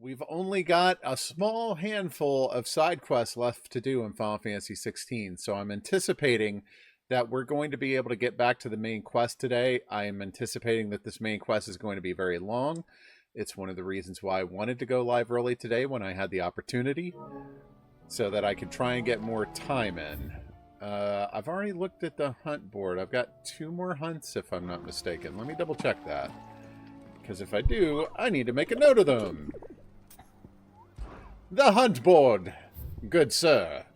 We've only got a small handful of side quests left to do in Final Fantasy XVI, so I'm anticipating that we're going to be able to get back to the main quest today. I am anticipating that this main quest is going to be very long. It's one of the reasons why I wanted to go live early today when I had the opportunity, so that I could try and get more time in. I've already looked at the hunt board. I've got 2 more hunts, if I'm not mistaken. Let me double check that, because if I do, I need to make a note of them. The hunt board, good sir.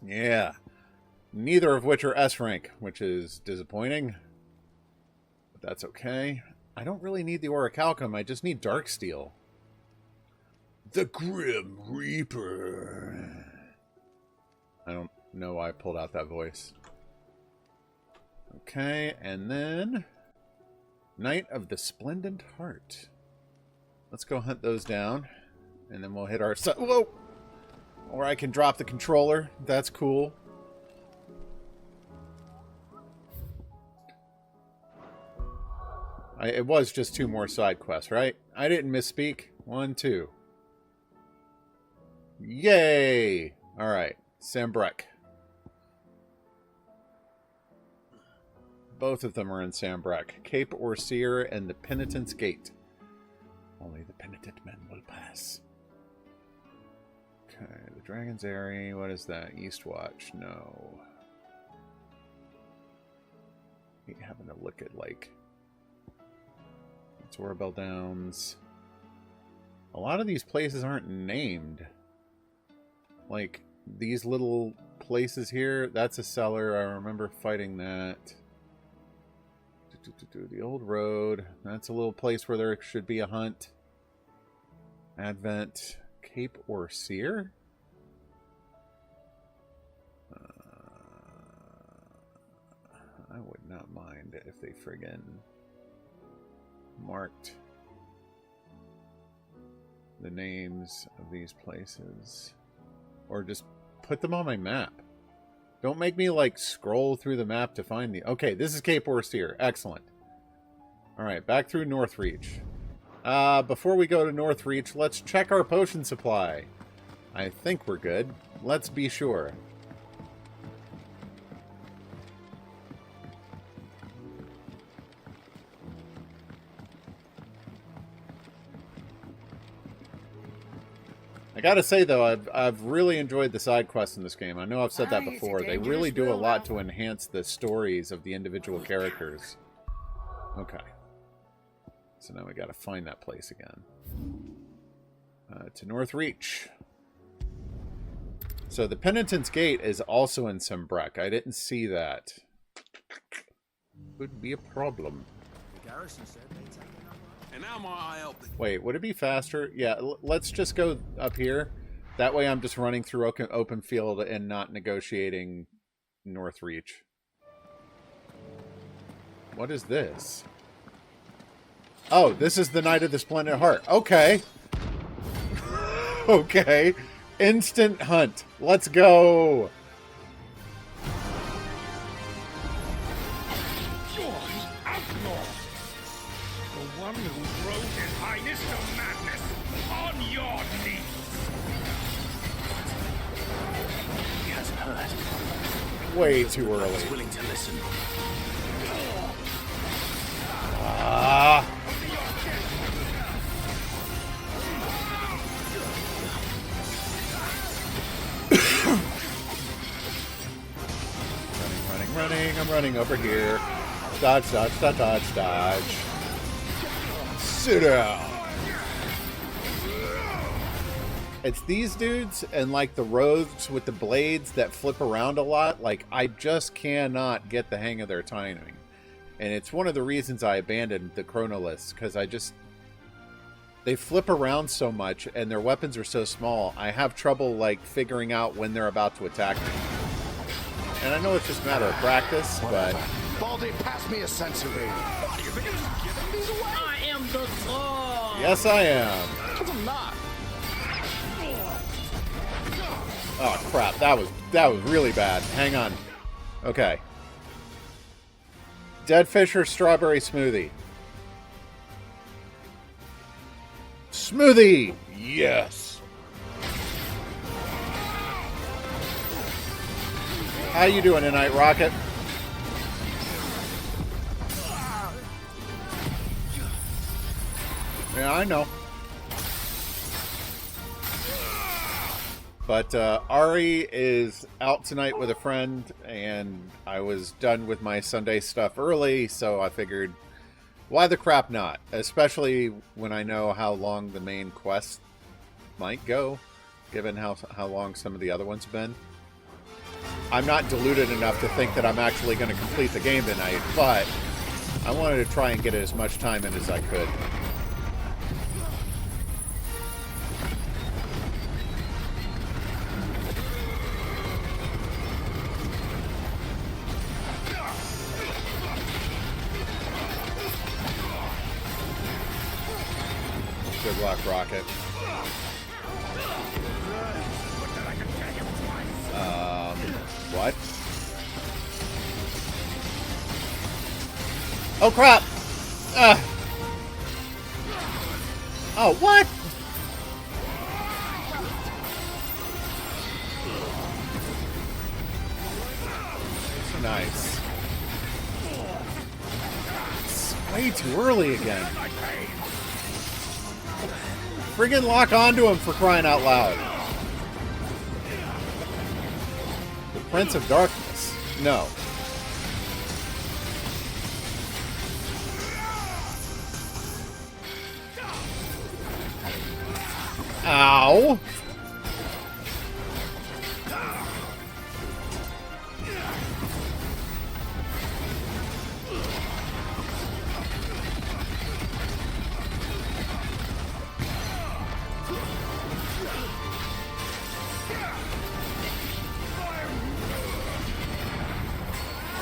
Yeah. Neither of which are S rank, which is disappointing. But that's okay. I don't really need the Orichalcum, I just need Darksteel. The Grim Reaper. I don't know why I pulled out that voice. Okay, and then Knight of the Splendid Heart. Let's go hunt those down, and then we'll hit our... Whoa! Or I can drop the controller. That's cool. It was just 2 more side quests, right? I didn't misspeak. 1, 2. Yay! Alright, Sambrek. Both of them are in Sambrek. Cape Orseer and the Penitent's Gate. Only the penitent men will pass. Okay, the Dragon's Eyrie. What is that? Eastwatch? No. Having a look at, like, Torabel Downs. A lot of these places aren't named. Like, these little places here, that's a cellar. I remember fighting that. The old road. That's a little place where there should be a hunt. Advent. Cape Orseer? I would not mind if they friggin' marked the names of these places. Or just put them on my map. Don't make me, like, scroll through the map to find the... Okay, this is Cape Orseer. Excellent. Alright, back through Northreach. Before we go to Northreach, let's check our potion supply. I think we're good. Let's be sure. I gotta say, though, I've really enjoyed the side quests in this game. I know I've said that before. They really do a lot to enhance the stories of the individual characters. Okay. So now we gotta find that place again. To Northreach. So the Penitent's Gate is also in Sambrek. I didn't see that. Could be a problem. The garrison said they take it up. And now my help. Wait, would it be faster? Yeah, let's just go up here. That way I'm just running through open field and not negotiating Northreach. What is this? Oh, this is the Knight of the Splendid Heart. Okay. Okay. Instant hunt. Let's go. You're the outlaw. The one who drove his highness to madness on your knees. He hasn't heard. Way too early. He's willing to listen. Ah. Running. I'm running over here. Dodge, dodge, dodge, dodge, dodge. Sit down. It's these dudes and, like, the rogues with the blades that flip around a lot. Like, I just cannot get the hang of their timing. And it's one of the reasons I abandoned the Chronoliths, because they flip around so much and their weapons are so small, I have trouble, like, figuring out when they're about to attack me. And I know it's just a matter of practice, but... Baldy, pass me a sensory. What, you think I'm just giving these away? I am the Thor. Yes, I am. Because I'm not. Oh, crap. That was really bad. Hang on. Okay. Dead fish or strawberry smoothie? Smoothie! Yes! How you doing tonight, Rocket? Yeah, I know. But Ari is out tonight with a friend, and I was done with my Sunday stuff early, so I figured, why the crap not? Especially when I know how long the main quest might go, given how long some of the other ones have been. I'm not deluded enough to think that I'm actually going to complete the game tonight, but I wanted to try and get as much time in as I could. Good luck, Rocket. What? Oh, crap! Oh, what? Nice. It's way too early again. Friggin' lock onto him, for crying out loud. The Prince of Darkness. No. Ow!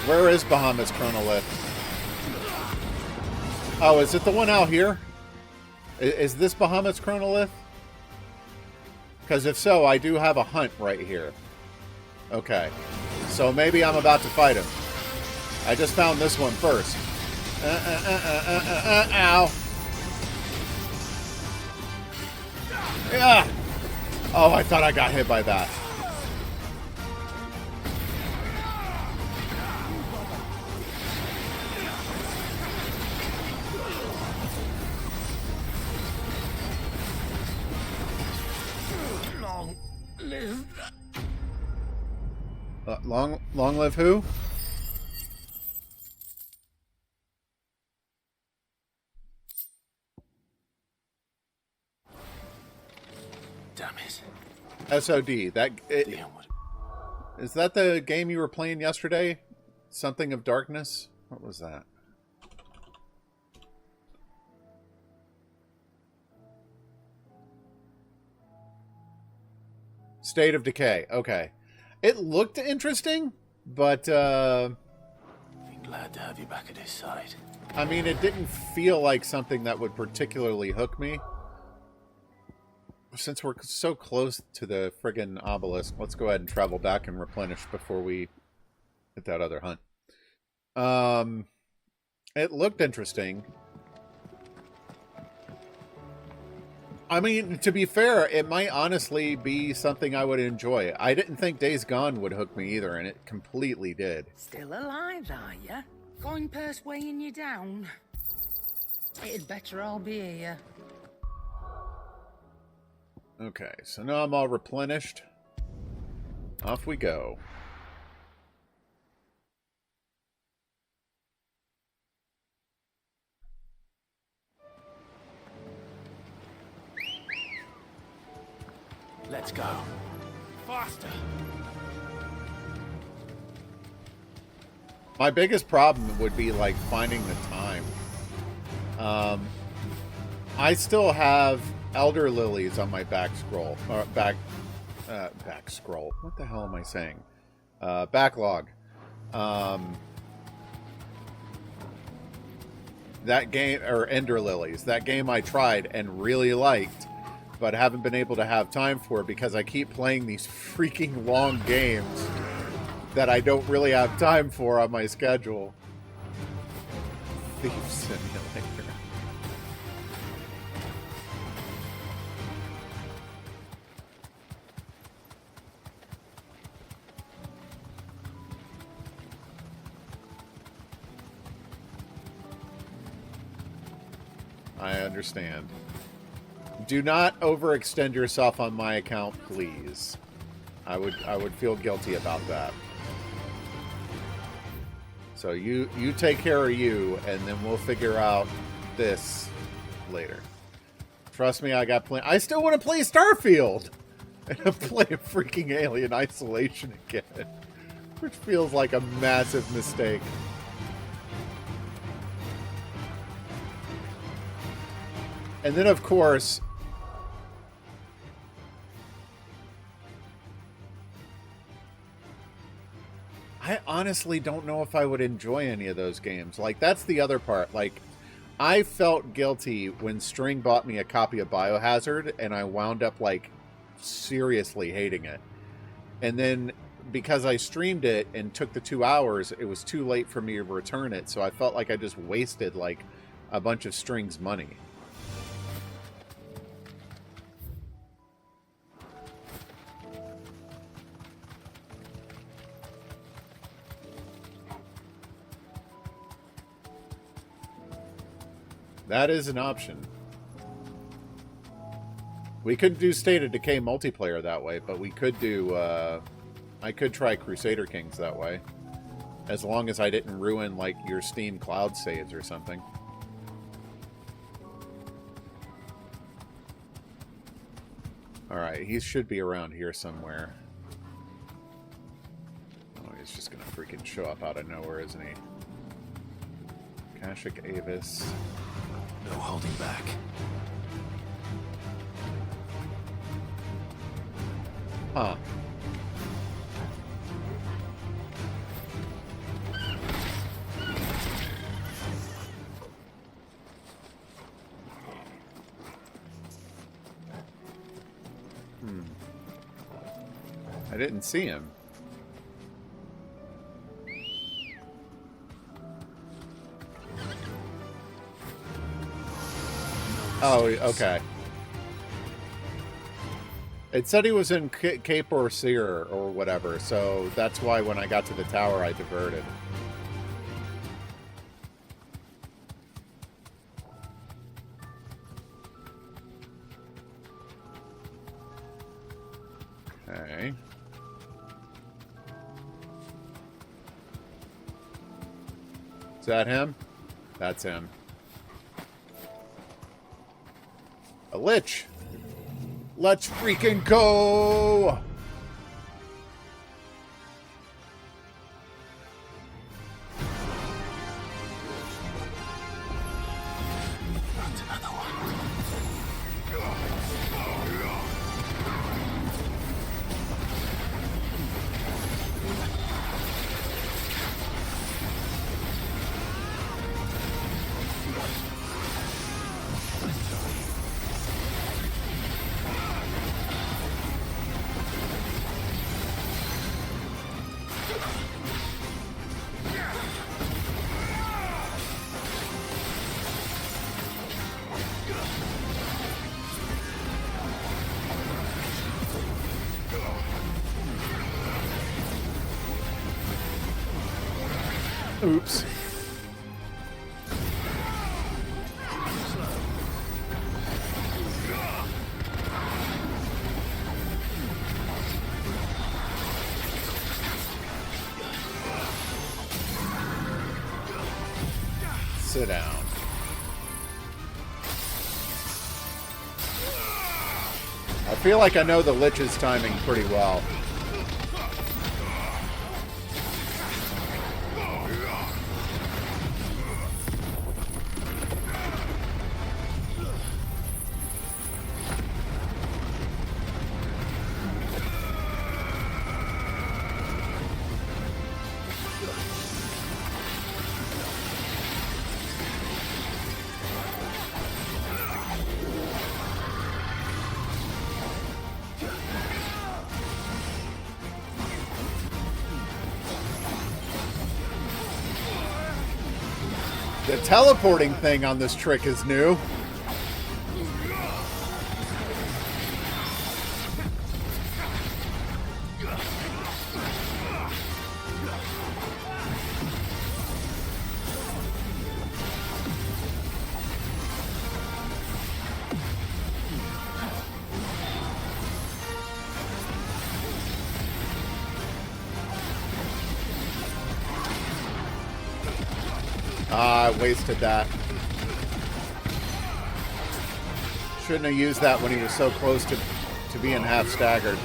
Where is Bahamut's chronolith? Oh, is it the one out here? Is this Bahamut's chronolith? Because if so, I do have a hunt right here. Okay. So maybe I'm about to fight him. I just found this one first. Ow. Yeah. Oh, I thought I got hit by that. Long live who? Damn it. SOD. Is that the game you were playing yesterday? Something of Darkness? What was that? State of Decay. Okay. It looked interesting, but I'm glad to have you back at his side. I mean, it didn't feel like something that would particularly hook me. Since we're so close to the friggin' obelisk, let's go ahead and travel back and replenish before we hit that other hunt. It looked interesting. I mean, to be fair, it might honestly be something I would enjoy. I didn't think Days Gone would hook me either, and it completely did. Still alive, are ya? Going purse weighing you down? It'd better all be here. Okay, so now I'm all replenished. Off we go. Let's go. Faster. My biggest problem would be, like, finding the time. I still have Elder Lilies on my back scroll. Or back scroll. What the hell am I saying? Backlog. That game, or Ender Lilies, that game I tried and really liked, but haven't been able to have time for because I keep playing these freaking long games that I don't really have time for on my schedule. Thief Simulator. I understand. Do not overextend yourself on my account, please. I would feel guilty about that. So you take care of you, and then we'll figure out this later. Trust me, I got I still want to play Starfield! And play a freaking Alien Isolation again. Which feels like a massive mistake. And then, of course... I honestly don't know if I would enjoy any of those games. Like, that's the other part. Like, I felt guilty when String bought me a copy of Biohazard, and I wound up, like, seriously hating it. And then, because I streamed it and took the 2 hours, it was too late for me to return it, so I felt like I just wasted, like, a bunch of String's money. That is an option. We couldn't do State of Decay multiplayer that way, but we could do, I could try Crusader Kings that way. As long as I didn't ruin, like, your Steam cloud saves or something. Alright, he should be around here somewhere. Oh, he's just gonna freaking show up out of nowhere, isn't he? Kashik Avis. No holding back. Huh. I didn't see him. Oh, okay. It said he was in Cape Orseer or whatever, so that's why when I got to the tower I diverted. Okay. Is that him? That's him. A lich! Let's freaking go! Oops. Sit down. I feel like I know the Lich's timing pretty well. The teleporting thing on this trick is new. Ah, I wasted that. Shouldn't have used that when he was so close to being half staggered.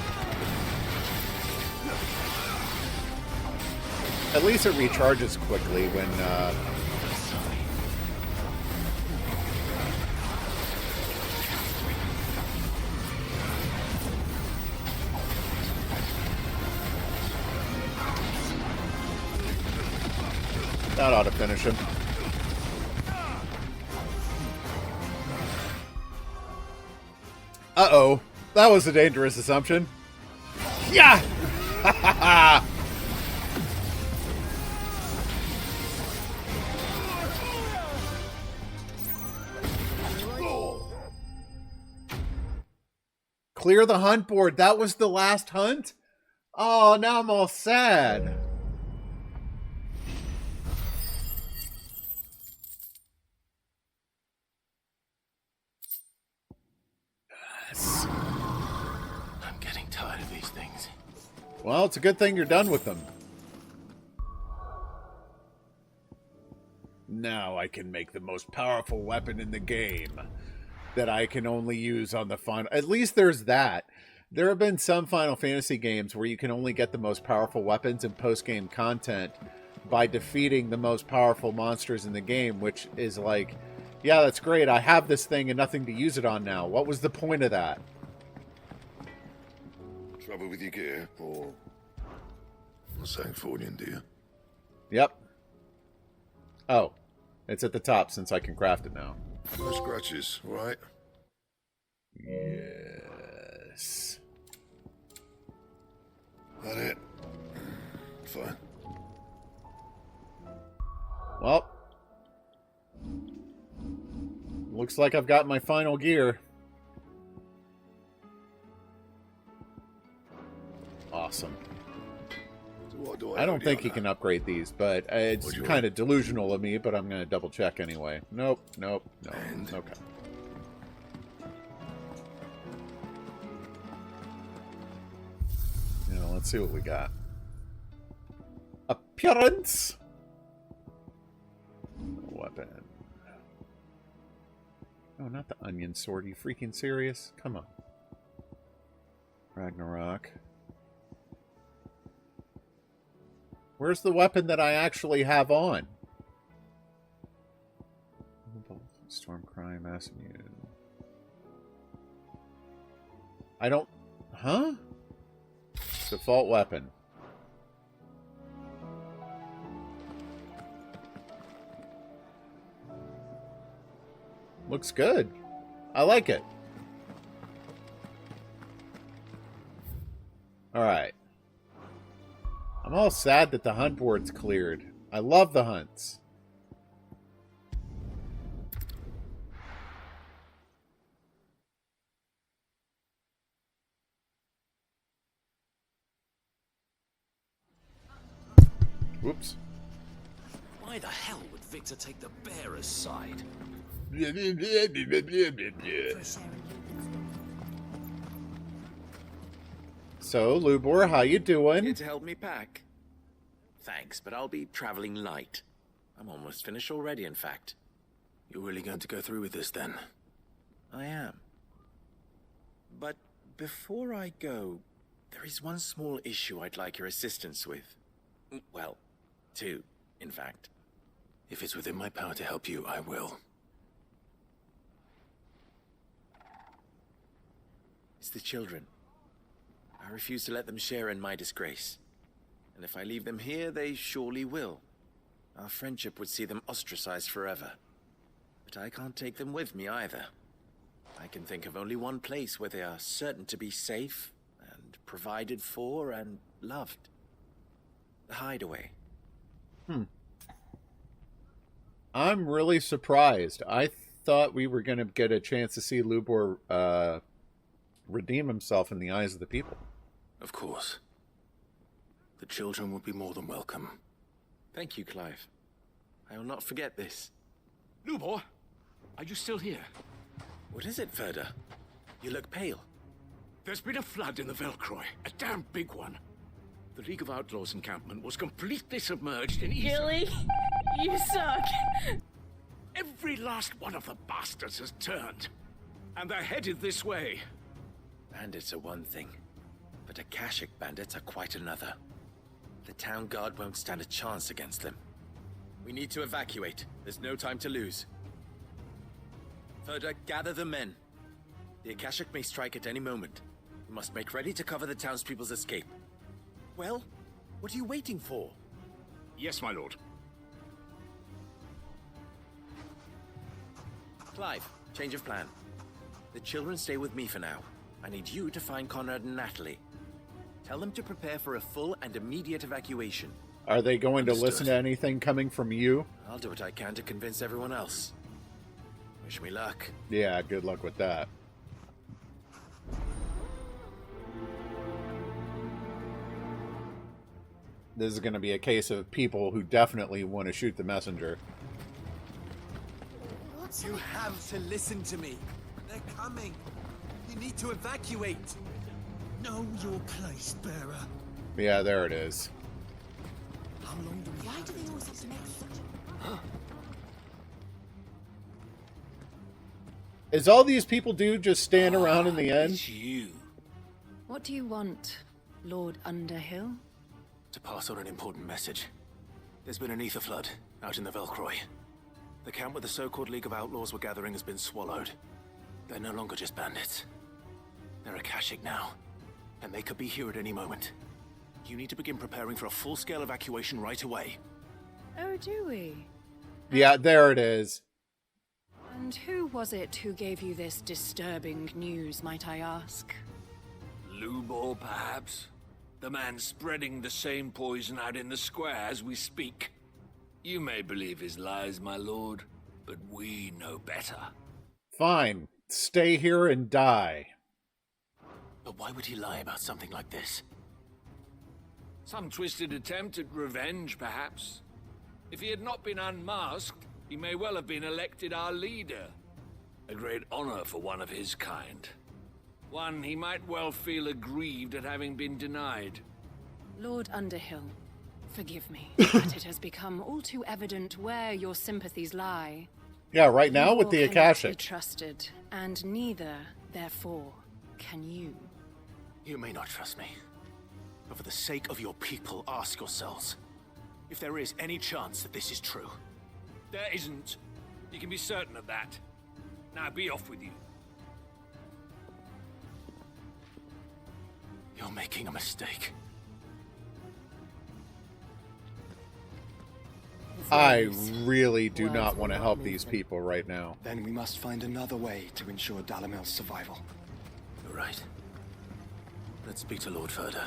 At least it recharges quickly when that ought to finish him. Uh-oh. That was a dangerous assumption. Yeah! Clear the hunt board. That was the last hunt? Oh, now I'm all sad. I'm getting tired of these things. Well, it's a good thing you're done with them. Now I can make the most powerful weapon in the game that I can only use on the final. At least there's that. There have been some Final Fantasy games where you can only get the most powerful weapons and post-game content by defeating the most powerful monsters in the game, which is like, yeah, that's great. I have this thing and nothing to use it on now. What was the point of that? Trouble with your gear, or not saying forwarding, do you? Yep. Oh, it's at the top since I can craft it now. No scratches, right? Yes. That it? Fine. Well, looks like I've got my final gear. Awesome. So what do I don't owe think on you that? can upgrade these, but it's What'd you kind of delusional of me, but I'm going to double check anyway. Nope, nope, no. And? Okay. Now, let's see what we got. Appearance! Weapon. Oh, not the onion sword. Are you freaking serious? Come on. Ragnarok. Where's the weapon that I actually have on? Stormcry, mass immune. I don't... Huh? Default weapon. Looks good. I like it. Alright. I'm all sad that the hunt board's cleared. I love the hunts. Whoops. Why the hell would Victor take the bearer's side? So, Lubor, how you doing? Here to help me pack? Thanks, but I'll be traveling light. I'm almost finished already, in fact. You're really going to go through with this, then? I am. But before I go, there is one small issue I'd like your assistance with. Well, two, in fact. If it's within my power to help you, I will. It's the children. I refuse to let them share in my disgrace. And if I leave them here, they surely will. Our friendship would see them ostracized forever. But I can't take them with me either. I can think of only one place where they are certain to be safe, and provided for, and loved. The hideaway. I'm really surprised. I thought we were going to get a chance to see Lubor redeem himself in the eyes of the people. Of course. The children would be more than welcome. Thank you, Clive. I will not forget this. Lubor, are you still here? What is it, Ferda? You look pale. There's been a flood in the Velcroy, a damn big one. The League of Outlaws encampment was completely submerged in Really? You suck. Every last one of the bastards has turned. And they're headed this way. Bandits are one thing, but Akashic bandits are quite another. The town guard won't stand a chance against them. We need to evacuate. There's no time to lose. Further, gather the men. The Akashic may strike at any moment. We must make ready to cover the townspeople's escape. Well, what are you waiting for? Yes, my lord. Clive, change of plan. The children stay with me for now. I need you to find Conrad and Natalie. Tell them to prepare for a full and immediate evacuation. Are they going to Understood. listen to anything coming from you? I'll do what I can to convince everyone else. Wish me luck. Yeah, good luck with that. This is going to be a case of people who definitely want to shoot the messenger. You have to listen to me. They're coming. You need to evacuate. Know your place, bearer. Yeah, there it is. How long do we Why have do they always have to make such Is all these people do just stand around in the end? It's you. What do you want, Lord Underhill? To pass on an important message. There's been an ether flood out in the Velcroy. The camp where the so-called League of Outlaws were gathering has been swallowed. They're no longer just bandits. They're Akashic now, and they could be here at any moment. You need to begin preparing for a full-scale evacuation right away. Oh, do we? Yeah, there it is. And who was it who gave you this disturbing news, might I ask? Lubor, perhaps? The man spreading the same poison out in the square as we speak. You may believe his lies, my lord, but we know better. Fine. Stay here and die. But why would he lie about something like this? Some twisted attempt at revenge, perhaps. If he had not been unmasked, he may well have been elected our leader. A great honor for one of his kind. One he might well feel aggrieved at having been denied. Lord Underhill, forgive me, but it has become all too evident where your sympathies lie. Yeah, right now with the Lubor cannot be Akashic. trusted, and neither, therefore, can you. You may not trust me, but for the sake of your people, ask yourselves if there is any chance that this is true. There isn't. You can be certain of that. Now be off with you. You're making a mistake. I really do not want to help these people right now. Then we must find another way to ensure Dalamel's survival. You're right. Let's speak to Lord Furder.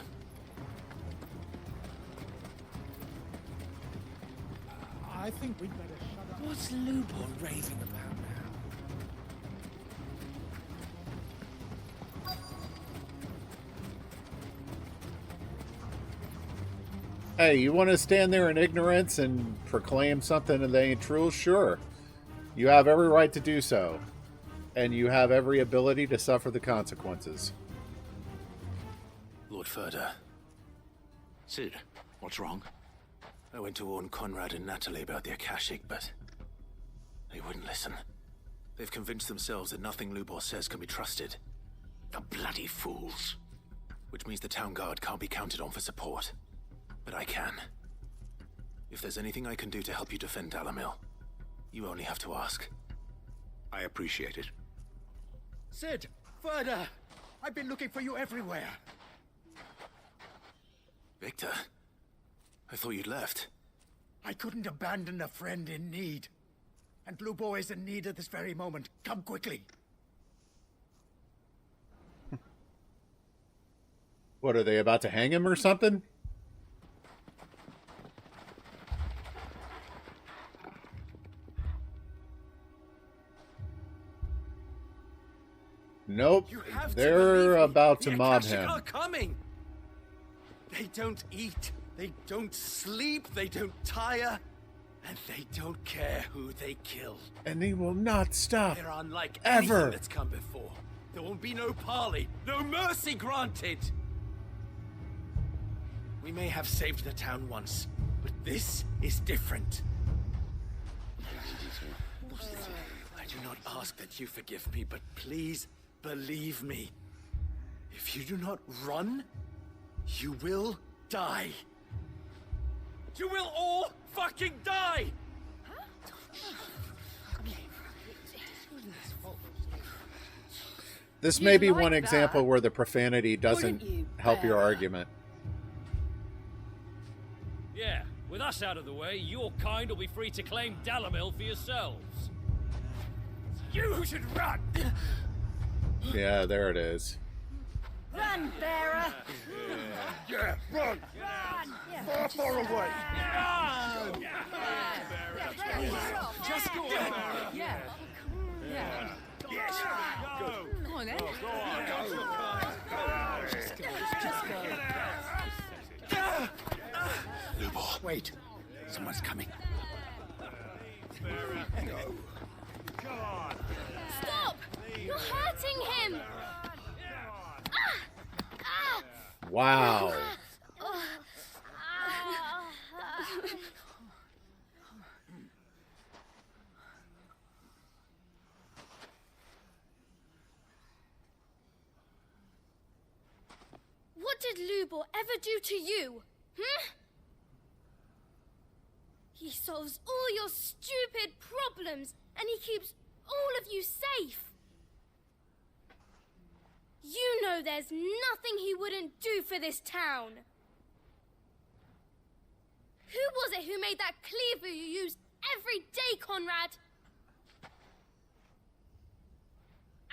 I think we'd better shut up. What's Lubor raving about now? Hey, you want to stand there in ignorance and proclaim something that ain't true? Sure. You have every right to do so. And you have every ability to suffer the consequences. Lord Furder. Sid, what's wrong? I went to warn Conrad and Natalie about the Akashic, but they wouldn't listen. They've convinced themselves that nothing Lubor says can be trusted. The bloody fools. Which means the town guard can't be counted on for support. But I can. If there's anything I can do to help you defend Dalamil, you only have to ask. I appreciate it. Sid! Further! I've been looking for you everywhere. Victor, I thought you'd left. I couldn't abandon a friend in need. And Lubor is in need at this very moment. Come quickly. What, are they about to hang him or something? Nope. You have to They're believe me. about to The mob Akashic him. are coming. They don't eat, they don't sleep, they don't tire, and they don't care who they kill. And he will not stop. They're unlike Ever. anything that's come before. There will be no parley, no mercy granted. We may have saved the town once, but this is different. ask that you forgive me, but please believe me. If you do not run, you will die. You will all fucking die! This may be like one that, example where the profanity doesn't wouldn't you, help your Bear? argument. Yeah, with us out of the way, your kind will be free to claim Dalamil for yourselves. You should run! Yeah, there it is. Run, bearer! Yeah, run! Run! Far away! Just go on, yeah. Yeah. Yes! Go! Come on, then. Lubor, wait. Someone's coming. Stop! You're hurting him! Wow. What did Lubor ever do to you? He solves all your stupid problems, and he keeps all of you safe. You know there's nothing he wouldn't do for this town. Who was it who made that cleaver you use every day, Conrad?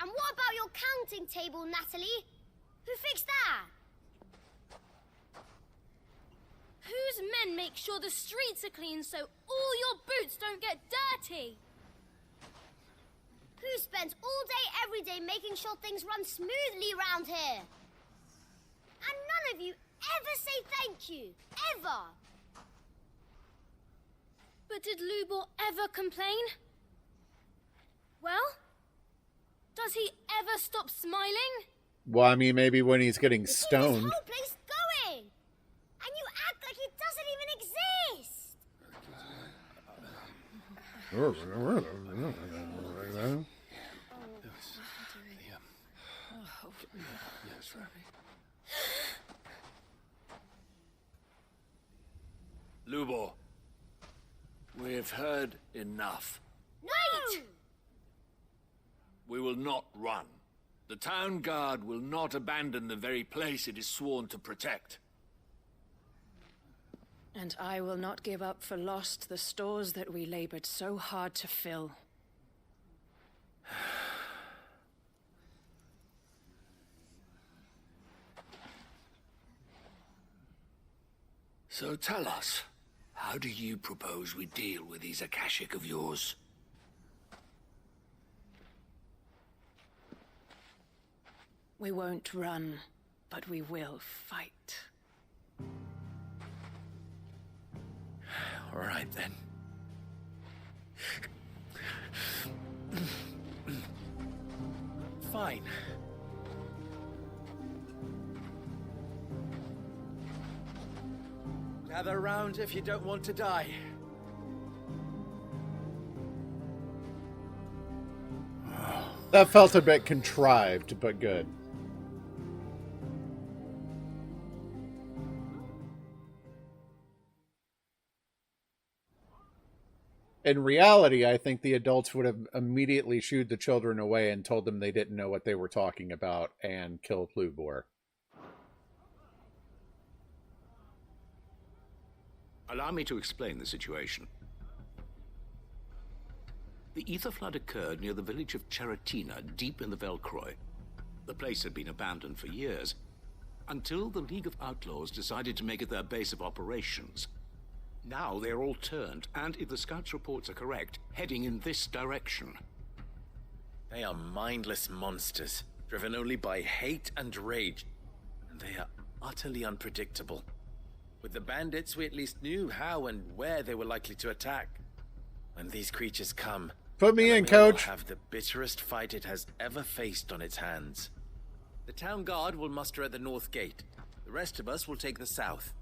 And what about your counting table, Natalie? Who fixed that? Whose men make sure the streets are clean so all your boots don't get dirty? Who spends all day, every day making sure things run smoothly round here? And none of you ever say thank you. Ever. But did Lubor ever complain? Well, does he ever stop smiling? Well, I mean, maybe when he's getting Keep this stoned. whole place going. And you act like it doesn't even exist. Lubor, we've heard enough. Wait! We will not run. The town guard will not abandon the very place it is sworn to protect. And I will not give up for lost the stores that we labored so hard to fill. So tell us, how do you propose we deal with these Akashic of yours? We won't run, but we will fight. All right, then. Fine. Gather round if you don't want to die. That felt a bit contrived, but good. In reality, I think the adults would have immediately shooed the children away and told them they didn't know what they were talking about and killed Lubor. Allow me to explain the situation. The ether flood occurred near the village of Cheratina, deep in the Velcroy. The place had been abandoned for years, until the League of Outlaws decided to make it their base of operations. Now they're all turned, and if the scouts' reports are correct, heading in this direction. They are mindless monsters, driven only by hate and rage. And they are utterly unpredictable. With the bandits, we at least knew how and where they were likely to attack. When these creatures come, Put me in, Dalamil coach. will have the bitterest fight it has ever faced on its hands. The town guard will muster at the north gate. The rest of us will take the south.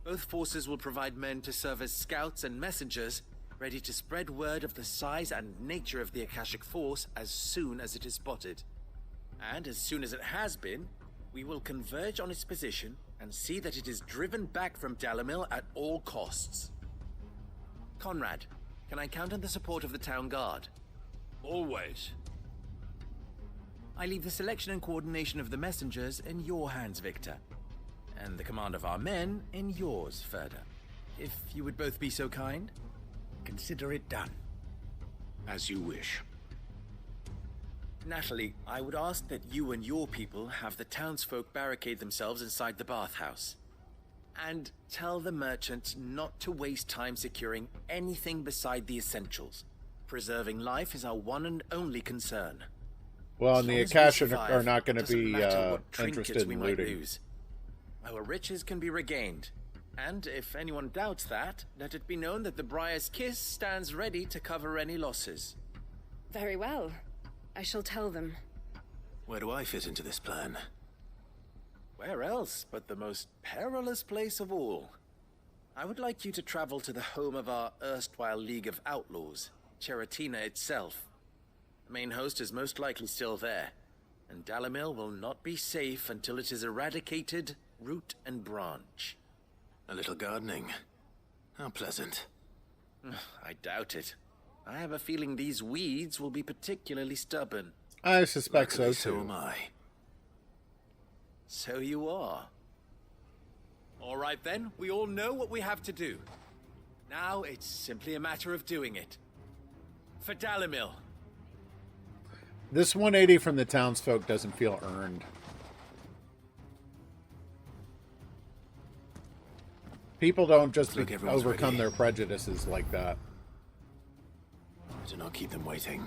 Both forces will provide men to serve as scouts and messengers, ready to spread word of the size and nature of the Akashic Force as soon as it is spotted. And as soon as it has been, we will converge on its position and see that it is driven back from Dalamil at all costs. Conrad, can I count on the support of the town guard? Always. I leave the selection and coordination of the messengers in your hands, Victor. And the command of our men in yours, Ferda. If you would both be so kind. Consider it done. As you wish. Natalie, I would ask that you and your people have the townsfolk barricade themselves inside the bathhouse. And tell the merchants not to waste time securing anything beside the essentials. Preserving life is our one and only concern. Well, and the Akashic are not going to doesn't be matter what trinkets interested we in might looting. lose. Our riches can be regained. And if anyone doubts that, let it be known that the Briar's Kiss stands ready to cover any losses. Very well. I shall tell them. Where do I fit into this plan? Where else but the most perilous place of all? I would like you to travel to the home of our erstwhile League of Outlaws, Cheratina itself. The main host is most likely still there, and Dalamil will not be safe until it is eradicated, root and branch. A little gardening. How pleasant. I doubt it. I have a feeling these weeds will be particularly stubborn. I suspect Luckily, so too. So am I. So you are. All right then, we all know what we have to do. Now it's simply a matter of doing it. For Dalamil. This 180 from the townsfolk doesn't feel earned. People don't just Look, everyone's overcome ready. their prejudices like that. Do not keep them waiting.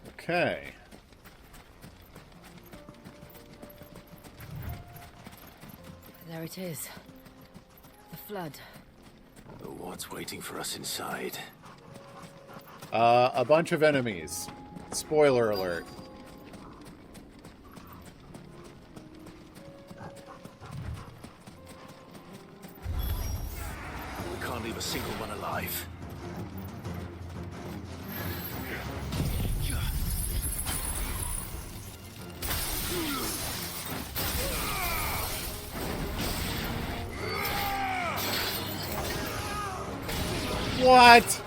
Okay. There it is. The flood. But what's waiting for us inside? A bunch of enemies. Spoiler alert. We can't leave a single one alive. What?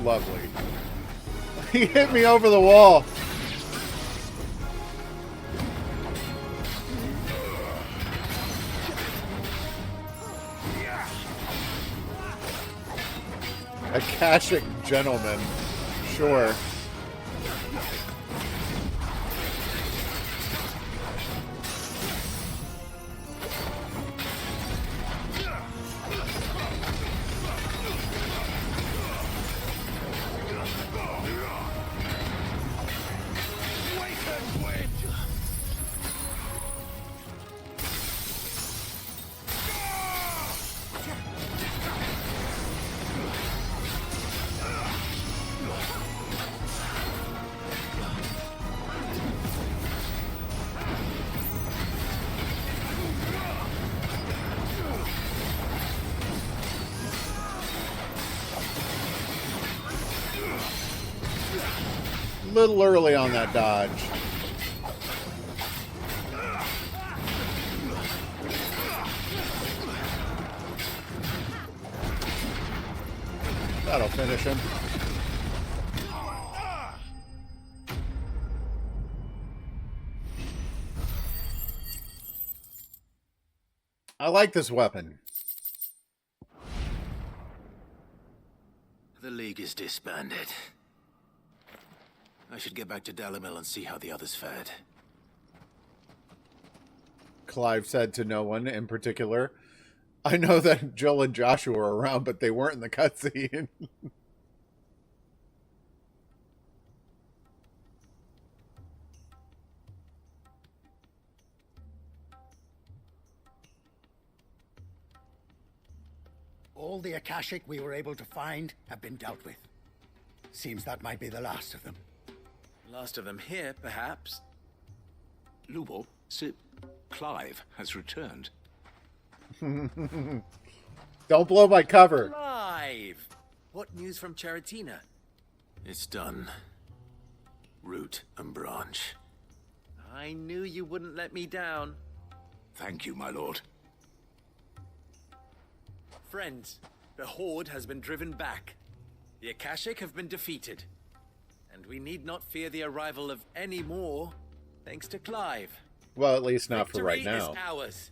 Lovely. He hit me over the wall. Akashic gentleman. Sure. Little early on that dodge. That'll finish him. I like this weapon. The League is disbanded. I should get back to Dalimil and see how the others fared. Clive said to no one in particular. I know that Jill and Joshua were around, but they weren't in the cutscene. All the Akashic we were able to find have been dealt with. Seems that might be the last of them. Last of them here, perhaps. Lubo, Sir Clive has returned. Don't blow my cover. Clive! What news from Charatina? It's done. Root and branch. I knew you wouldn't let me down. Thank you, my lord. Friends, the Horde has been driven back. The Akashic have been defeated. And we need not fear the arrival of any more, thanks to Clive. Well, at least not for right Victory now. is ours.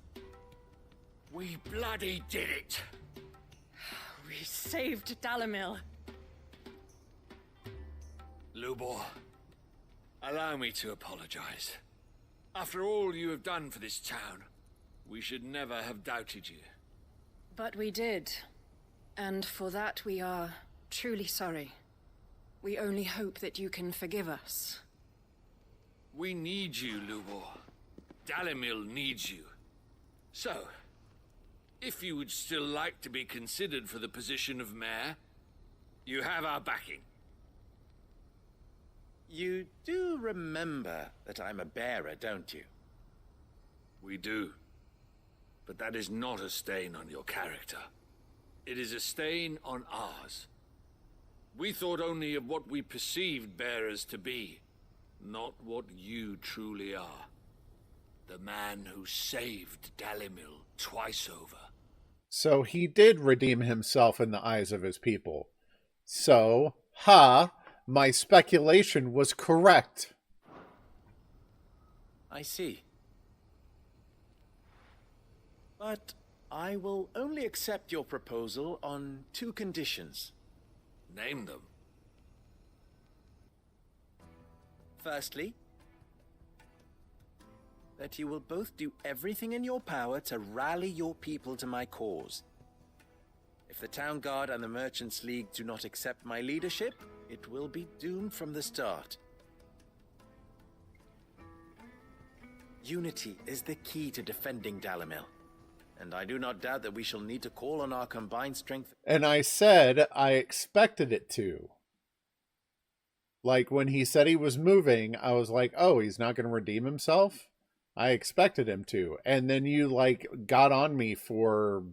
We bloody did it! We saved Dalimil. Lubor, allow me to apologize. After all you have done for this town, we should never have doubted you. But we did. And for that we are truly sorry. We only hope that you can forgive us. We need you, Lubor. Dalimil needs you. So, if you would still like to be considered for the position of mayor, you have our backing. You do remember that I'm a bearer, don't you? We do. But that is not a stain on your character. It is a stain on ours. We thought only of what we perceived bearers to be, not what you truly are. The man who saved Dalimil twice over. So he did redeem himself in the eyes of his people. So, my speculation was correct. I see. But I will only accept your proposal on 2 conditions. Name them. Firstly, that you will both do everything in your power to rally your people to my cause. If the Town Guard and the Merchants League do not accept my leadership, it will be doomed from the start. Unity is the key to defending Dalimil, and I do not doubt that we shall need to call on our combined strength. And I said I expected it to. Like, when he said he was moving, I was like, oh, he's not going to redeem himself? I expected him to. And then you, like, got on me for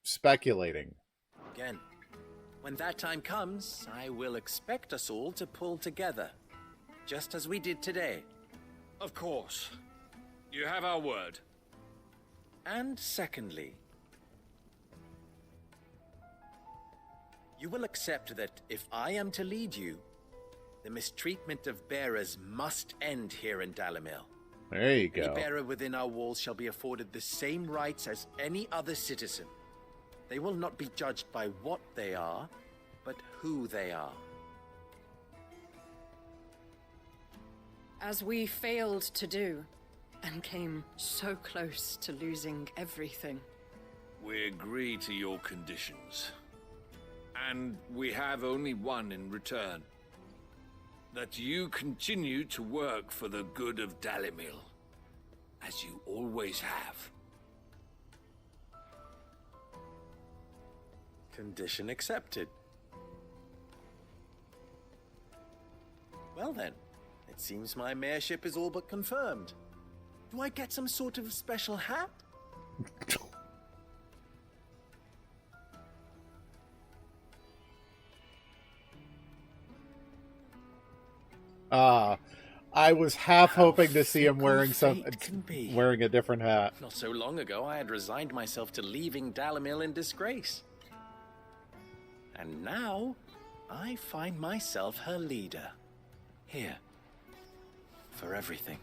speculating. Again, when that time comes, I will expect us all to pull together, just as we did today. Of course. You have our word. And secondly, you will accept that if I am to lead you, the mistreatment of bearers must end here in Dalimil. There you go. Any bearer within our walls shall be afforded the same rights as any other citizen. They will not be judged by what they are, but who they are. As we failed to do, and came so close to losing everything. We agree to your conditions. And we have only one in return. That you continue to work for the good of Dalimil, as you always have. Condition accepted. Well then, it seems my mayorship is all but confirmed. Do I get some sort of special hat? I was half hoping to see him wearing wearing a different hat. Not so long ago, I had resigned myself to leaving Dalimil in disgrace. And now, I find myself her leader. Here. For everything.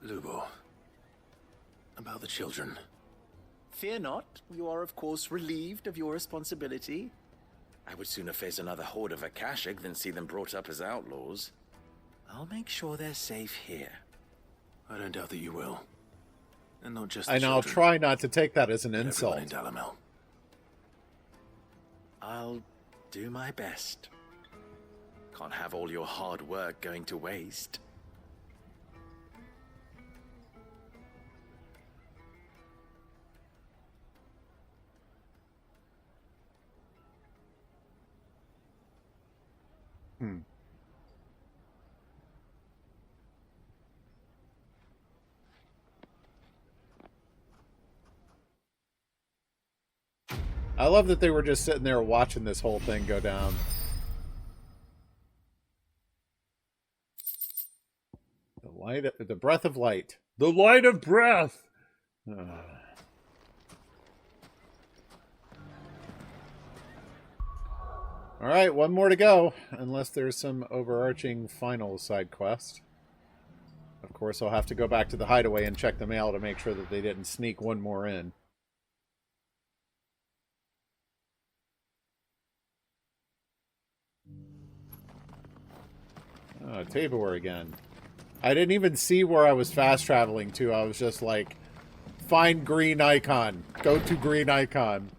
Lubo. About the children. Fear not. You are, of course, relieved of your responsibility. I would sooner face another horde of Akashic than see them brought up as outlaws. I'll make sure they're safe here. I don't doubt that you will. And not just the And I'll children, try not to take that as an but insult. everyone in Dalamel. I'll do my best. Can't have all your hard work going to waste. I love that they were just sitting there watching this whole thing go down. The breath of light. The light of breath! Alright, one more to go. Unless there's some overarching final side quest. Of course, I'll have to go back to the hideaway and check the mail to make sure that they didn't sneak one more in. Oh, Tabor again. I didn't even see where I was fast traveling to. I was just like, find green icon. Go to green icon.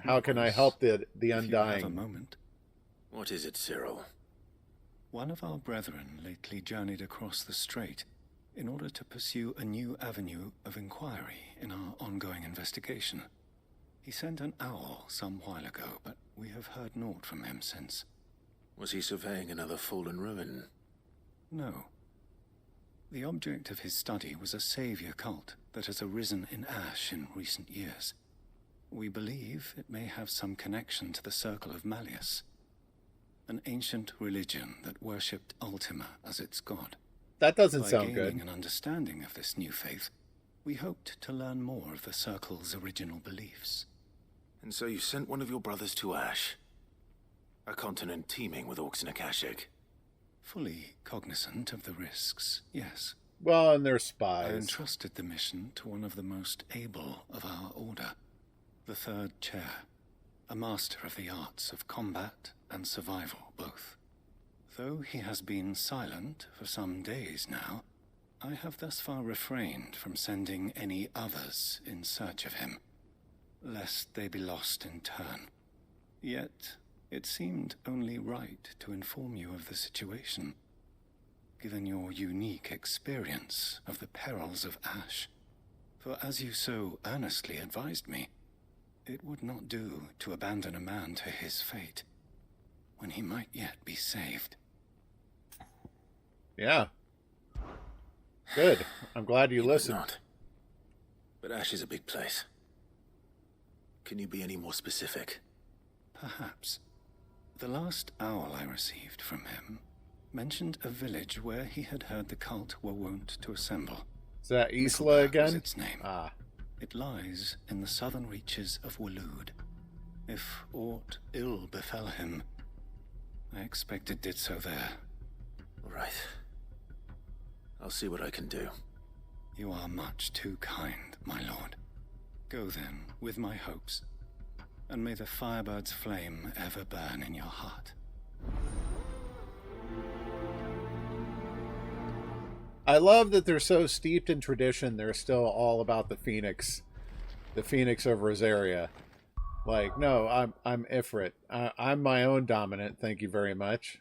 How can I help the undying? Have a moment. What is it, Cyril? One of our brethren lately journeyed across the strait in order to pursue a new avenue of inquiry in our ongoing investigation. He sent an owl some while ago, but we have heard naught from him since. Was he surveying another fallen ruin? No. The object of his study was a savior cult that has arisen in Ash in recent years. We believe it may have some connection to the Circle of Malleus, an ancient religion that worshipped Ultima as its god. That doesn't sound good. By gaining an understanding of this new faith, we hoped to learn more of the Circle's original beliefs. And so you sent one of your brothers to Ash? A continent teeming with orcs and Akashic? Fully cognizant of the risks, yes. Well, and they're spies. I entrusted the mission to one of the most able of our order, the Third Chair, a master of the arts of combat and survival both. Though he has been silent for some days now, I have thus far refrained from sending any others in search of him, lest they be lost in turn. Yet, it seemed only right to inform you of the situation, given your unique experience of the perils of Ash. For as you so earnestly advised me, it would not do to abandon a man to his fate, when he might yet be saved. Yeah. Good. I'm glad you listened. Not. But Ash is a big place. Can you be any more specific? Perhaps. The last owl I received from him mentioned a village where he had heard the cult were wont to assemble. Is that Isla again? Was its name. Ah. It lies in the southern reaches of Waloed. If aught ill befell him, I expect it did so there. Right. I'll see what I can do. You are much too kind, my lord. Go then, with my hopes, and may the firebird's flame ever burn in your heart. I love that they're so steeped in tradition, they're still all about the Phoenix over Azaria. Like, no, I'm Ifrit. I'm my own dominant, thank you very much.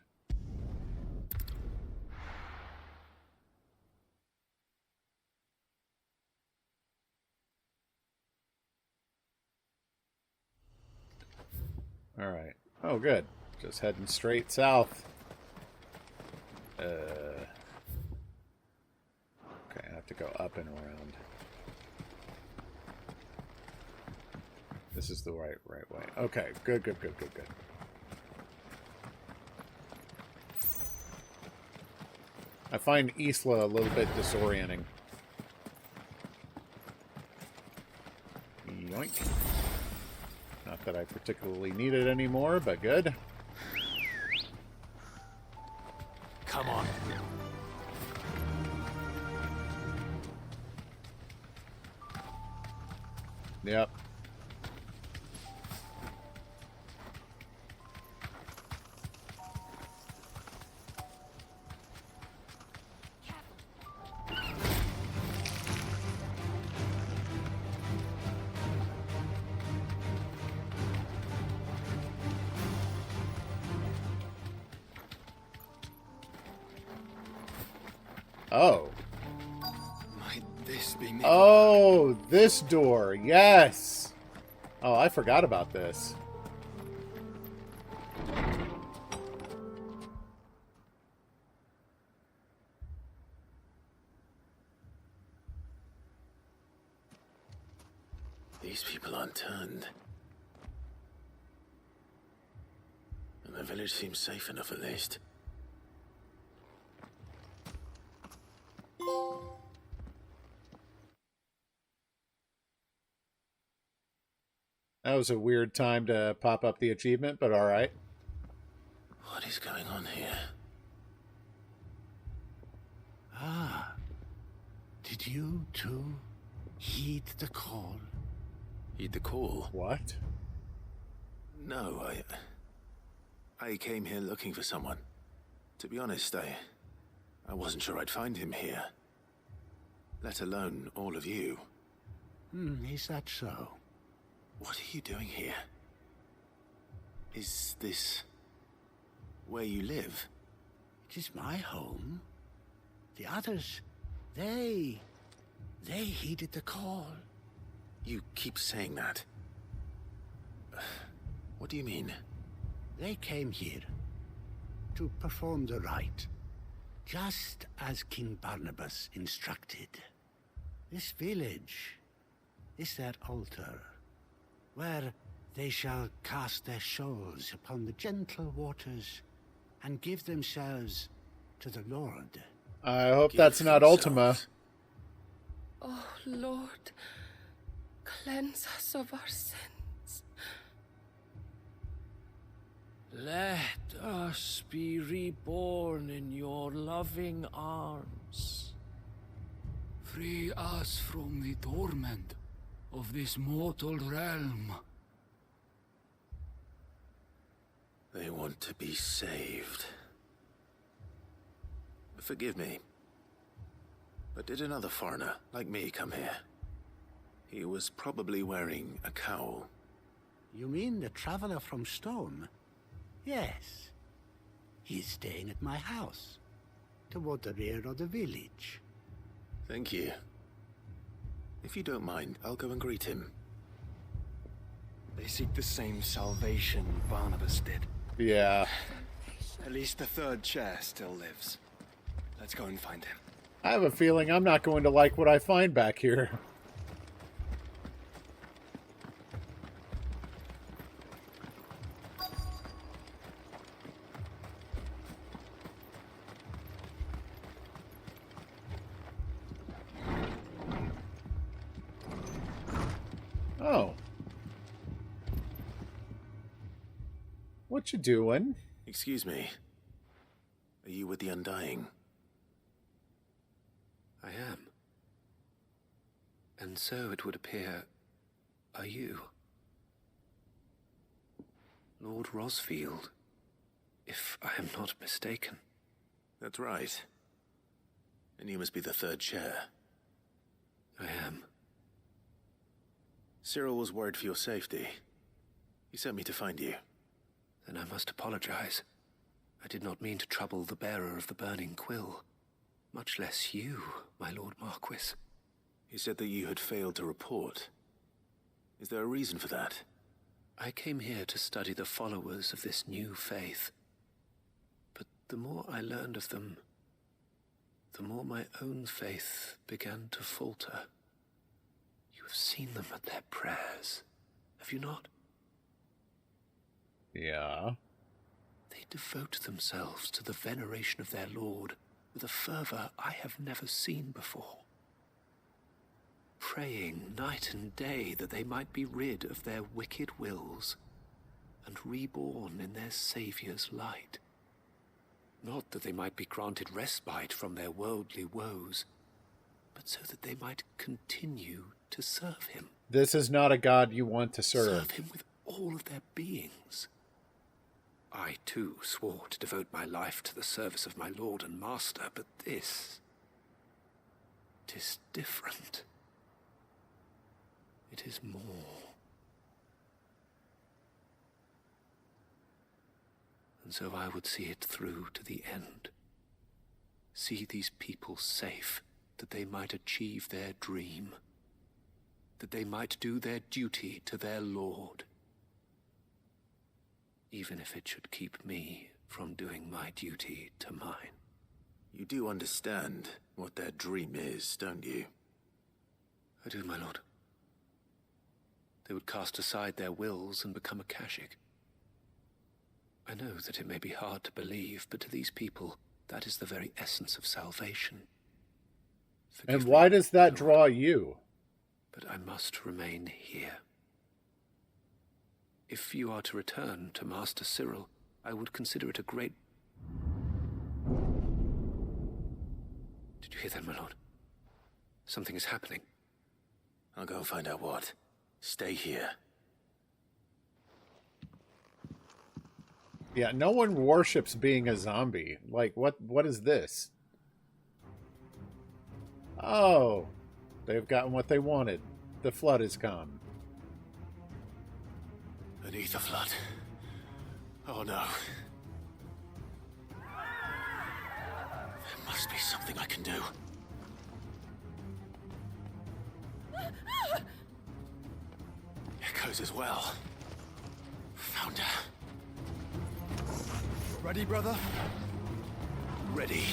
Alright. Oh, good. Just heading straight south. Okay, I have to go up and around. This is the right way. Okay, good. I find Isla a little bit disorienting. Yoink. Not that I particularly need it anymore, but good. Come on. Yep. Oh. Might this be Nickel? Oh, this door. Yes. Oh, I forgot about this. These people aren't turned. And the village seems safe enough at least. That was a weird time to pop up the achievement, but alright. What is going on here? Ah. Did you too heed the call? Heed the call? What? No, I came here looking for someone. To be honest, I wasn't sure I'd find him here. Let alone all of you. Is that so? What are you doing here? Is this where you live? It is my home. The others, they heeded the call. You keep saying that. What do you mean? They came here to perform the rite, just as King Barnabas instructed. This village is their altar, where they shall cast their souls upon the gentle waters and give themselves to the Lord. I hope that's not Ultima. Oh, Lord, cleanse us of our sins. Let us be reborn in your loving arms. Free us from the torment of this mortal realm. They want to be saved. Forgive me, but did another foreigner like me come here? He was probably wearing a cowl. You mean the traveler from Stone? Yes. He's staying at my house, toward the rear of the village. Thank you. If you don't mind, I'll go and greet him. They seek the same salvation Barnabas did. Yeah. At least the third chair still lives. Let's go and find him. I have a feeling I'm not going to like what I find back here. Oh. What you doing? Excuse me. Are you with the Undying? I am. And so it would appear, are you? Lord Rosfield, if I am not mistaken. That's right. And you must be the third chair. I am. Cyril was worried for your safety. He sent me to find you. Then I must apologize. I did not mean to trouble the bearer of the burning quill. Much less you, my Lord Marquis. He said that you had failed to report. Is there a reason for that? I came here to study the followers of this new faith. But the more I learned of them, the more my own faith began to falter. You have seen them at their prayers, have you not? Yeah. They devote themselves to the veneration of their Lord with a fervor I have never seen before. Praying night and day that they might be rid of their wicked wills and reborn in their Saviour's light. Not that they might be granted respite from their worldly woes, but so that they might continue to serve him. This is not a god you want to serve. Serve him with all of their beings. I, too, swore to devote my life to the service of my lord and master, but this... 'tis different. It is more. And so I would see it through to the end. See these people safe, that they might achieve their dream. That they might do their duty to their lord. Even if it should keep me from doing my duty to mine. You do understand what their dream is, don't you? I do, my lord. They would cast aside their wills and become Akashic. I know that it may be hard to believe, but to these people, that is the very essence of salvation. And why does that draw you? But I must remain here. If you are to return to Master Cyril, I would consider it a great... Did you hear that, my lord? Something is happening. I'll go and find out what. Stay here. Yeah, no one worships being a zombie. Like, what is this? Oh, they've gotten what they wanted. The flood has come. An ether flood. Oh no. There must be something I can do. Echoes as well. Found her. Ready, brother? Ready.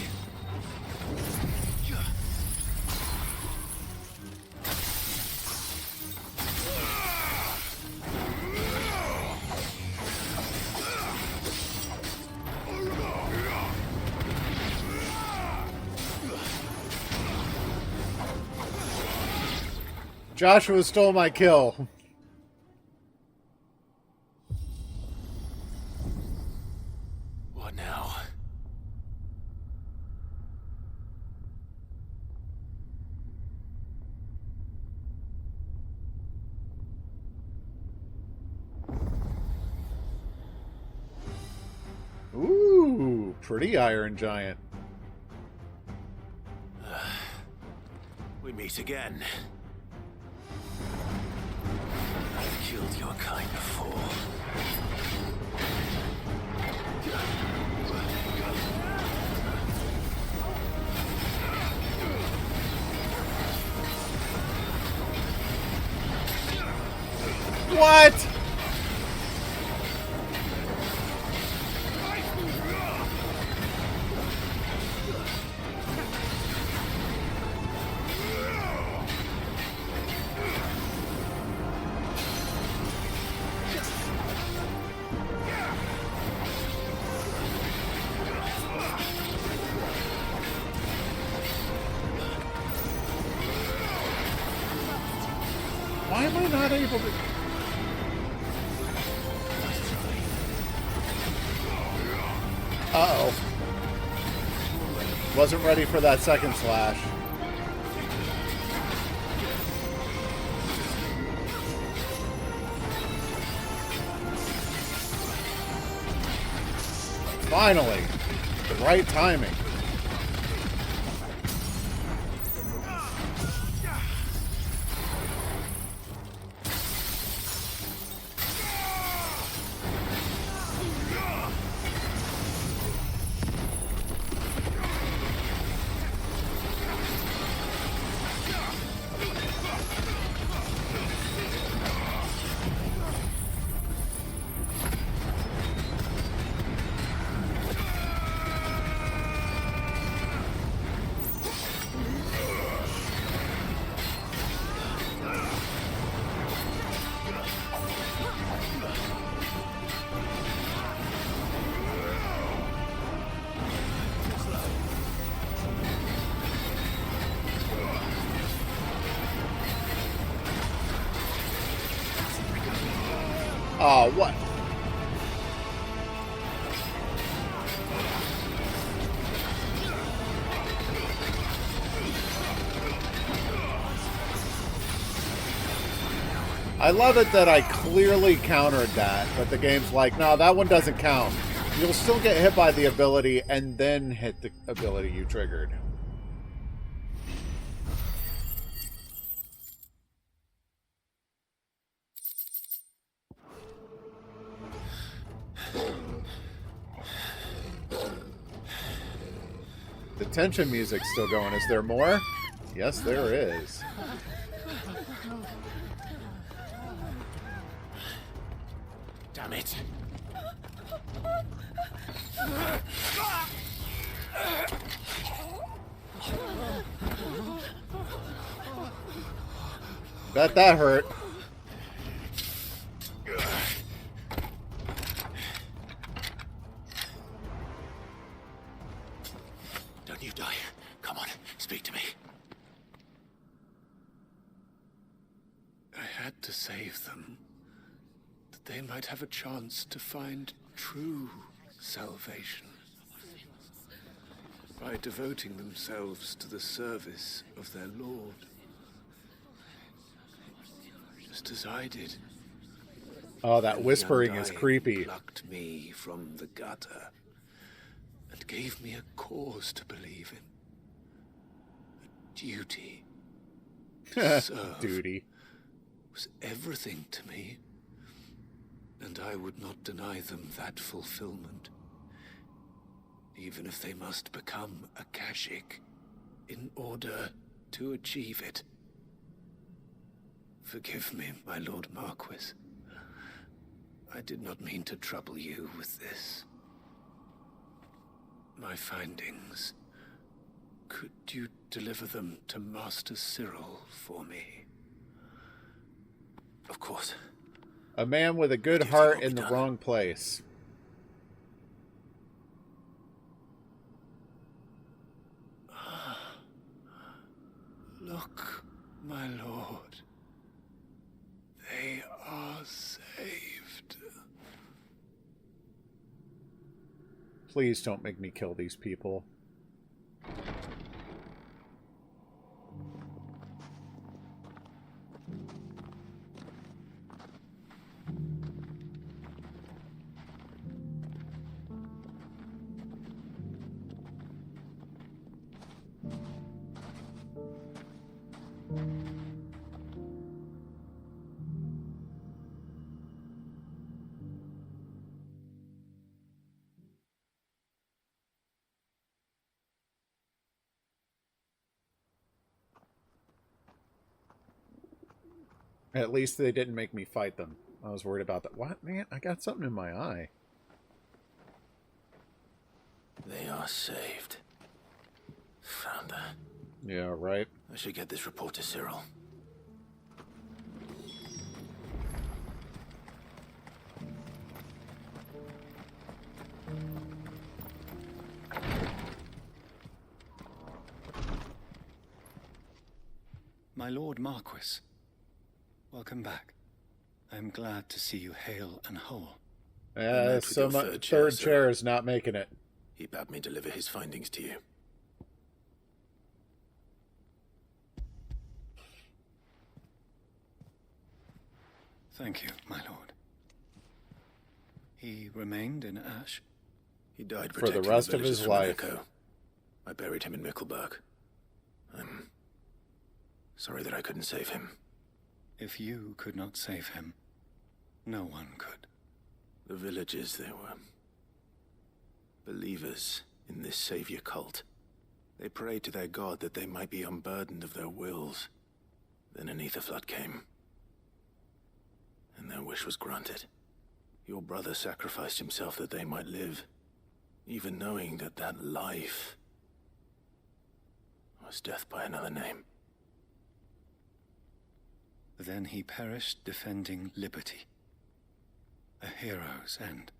Joshua stole my kill. What now? Ooh, pretty Iron Giant. We meet again. I've killed your kind before. What? Why am I not able to... Uh-oh. Wasn't ready for that second slash. Finally. The right timing. Oh, what? I love it that I clearly countered that, but the game's like, no, that one doesn't count. You'll still get hit by the ability and then hit the ability you triggered. The tension music's still going. Is there more? Yes, there is. Damn it. Bet that hurt. Don't you die. Come on, speak to me. I had to save them, that they might have a chance to find true salvation. By devoting themselves to the service of their Lord. Just as I did. Oh, that whispering is creepy. Plucked me from the gutter and gave me a cause to believe in. A duty. To serve Duty. was everything to me, and I would not deny them that fulfillment, even if they must become a Kashik in order to achieve it. Forgive me, my Lord Marquis. I did not mean to trouble you with this. My findings. Could you deliver them to Master Cyril for me? Of course. A man with a good heart in the wrong place. Look, my lord. They are saved. Please don't make me kill these people. At least they didn't make me fight them. I was worried about that. What, man? I got something in my eye. They are saved. Found that. Yeah, right. I should get this report to Cyril. My Lord Marquis, welcome back. I am glad to see you hale and whole. So my third chair is not making it. He bade me deliver his findings to you. Thank you, my lord. He remained in Ash? He died for protecting the rest of villages his from life. Echo. I buried him in Mickelberg. I'm sorry that I couldn't save him. If you could not save him, no one could. The villagers, they were believers in this savior cult. They prayed to their god that they might be unburdened of their wills. Then an ether flood came, and their wish was granted. Your brother sacrificed himself that they might live, even knowing that that life was death by another name. Then he perished defending liberty. A hero's end.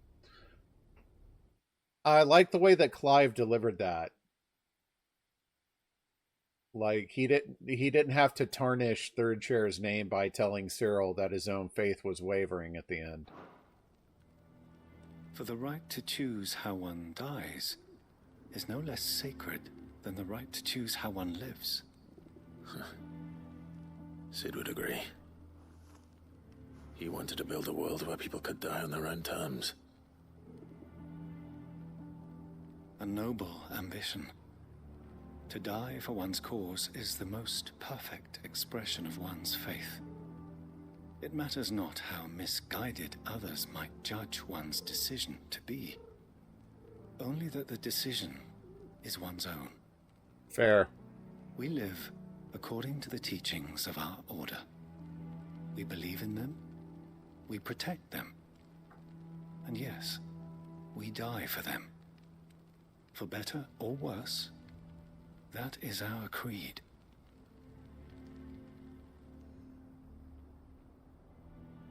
I like the way that Clive delivered that. Like, he didn't have to tarnish Third Chair's name by telling Cyril that his own faith was wavering at the end. For the right to choose how one dies is no less sacred than the right to choose how one lives. Sid would agree. He wanted to build a world where people could die on their own terms. A noble ambition. To die for one's cause is the most perfect expression of one's faith. It matters not how misguided others might judge one's decision to be. Only that the decision is one's own. Fair. We live according to the teachings of our order. We believe in them. We protect them. And yes, we die for them. For better or worse, that is our creed.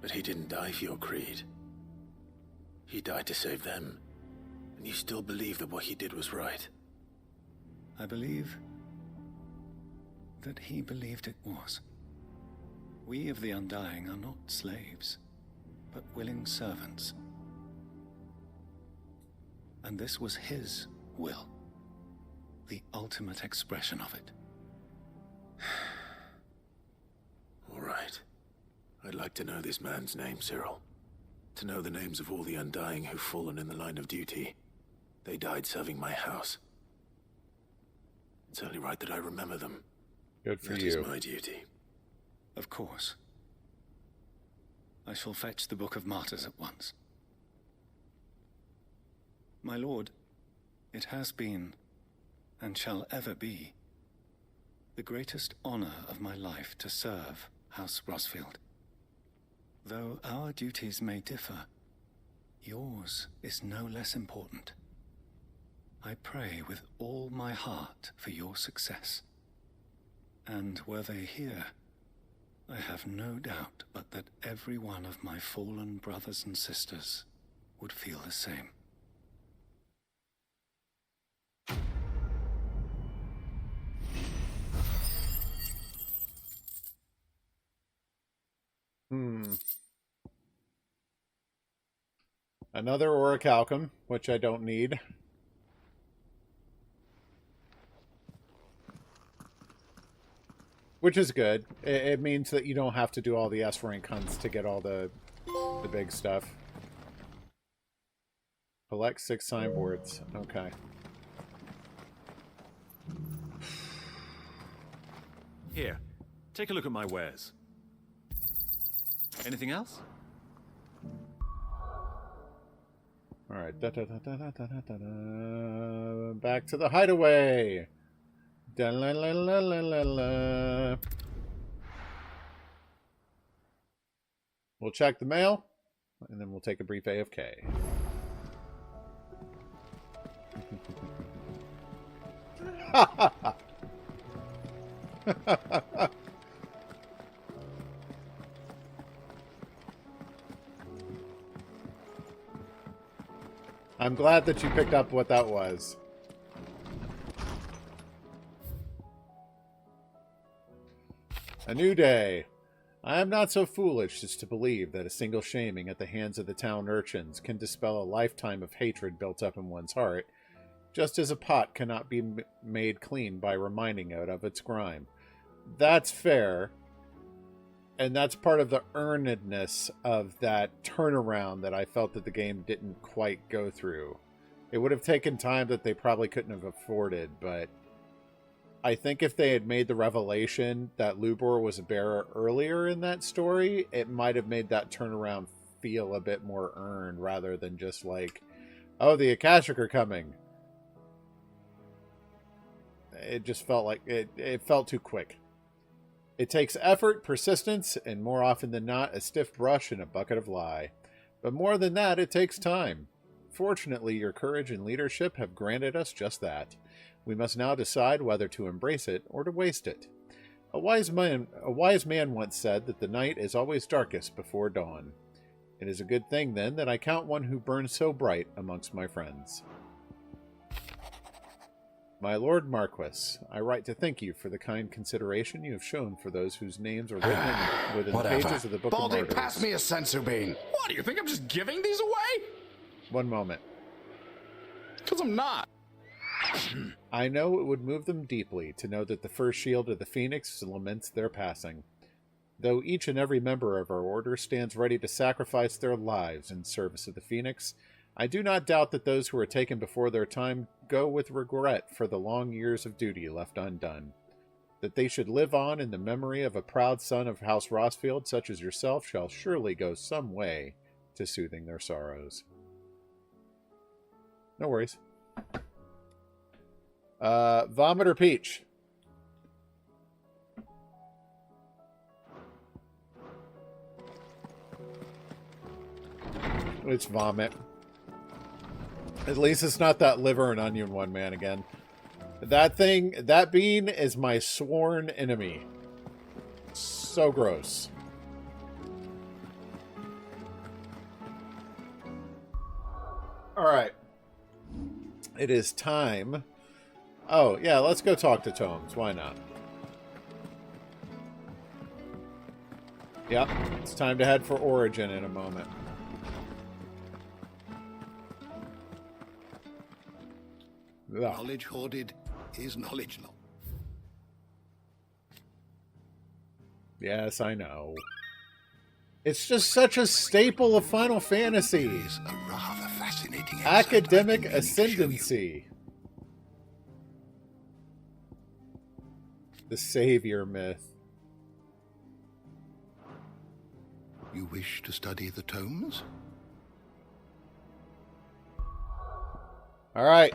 But he didn't die for your creed. He died to save them. And you still believe that what he did was right. I believe that he believed it was. We of the Undying are not slaves, but willing servants. And this was his will, the ultimate expression of it. All right. I'd like to know this man's name, Cyril. To know the names of all the Undying who've fallen in the line of duty. They died serving my house. It's only right that I remember them. Good for That you. is my duty. Of course. I shall fetch the Book of Martyrs at once. My lord, it has been, and shall ever be, the greatest honor of my life to serve House Rosfield. Though our duties may differ, yours is no less important. I pray with all my heart for your success. And were they here, I have no doubt but that every one of my fallen brothers and sisters would feel the same. Another orichalcum, which I don't need. Which is good. It means that you don't have to do all the S rank hunts to get all the big stuff. Collect 6 signboards. Okay. Here, take a look at my wares. Anything else? Alright. Back to the hideaway. Da-la-la-la-la-la-la. We'll check the mail, and then we'll take a brief AFK. I'm glad that you picked up what that was. A new day. I am not so foolish as to believe that a single shaming at the hands of the town urchins can dispel a lifetime of hatred built up in one's heart, just as a pot cannot be made clean by reminding it of its grime. That's fair, and that's part of the earnedness of that turnaround that I felt that the game didn't quite go through. It would have taken time that they probably couldn't have afforded, but I think if they had made the revelation that Lubor was a bearer earlier in that story, it might have made that turnaround feel a bit more earned rather than just like, oh, the Akashic are coming. It just felt like it felt too quick. It takes effort, persistence, and more often than not, a stiff brush and a bucket of lye. But more than that, it takes time. Fortunately, your courage and leadership have granted us just that. We must now decide whether to embrace it or to waste it. A wise man once said that the night is always darkest before dawn. It is a good thing, then, that I count one who burns so bright amongst my friends. My Lord Marquis, I write to thank you for the kind consideration you have shown for those whose names are written within the pages of the Book of Baldy, Martyrs. pass me a sensu bean. What, do you think I'm just giving these away? One moment. Because I'm not. I know it would move them deeply to know that the first shield of the Phoenix laments their passing. Though each and every member of our order stands ready to sacrifice their lives in service of the Phoenix, I do not doubt that those who are taken before their time go with regret for the long years of duty left undone. That they should live on in the memory of a proud son of House Rossfield such as yourself shall surely go some way to soothing their sorrows. No worries. Vomit or Peach? It's vomit. At least it's not that liver and onion one, man, again. That thing, that bean is my sworn enemy. So gross. Alright. It is time. Oh, yeah, let's go talk to Tomes. Why not? Yep, it's time to head for Origin in a moment. Knowledge hoarded is knowledge lost. Yes, I know. It's just such a staple of Final Fantasy. It is a rather fascinating academic ascendancy. The savior myth. You wish to study the tomes? All right.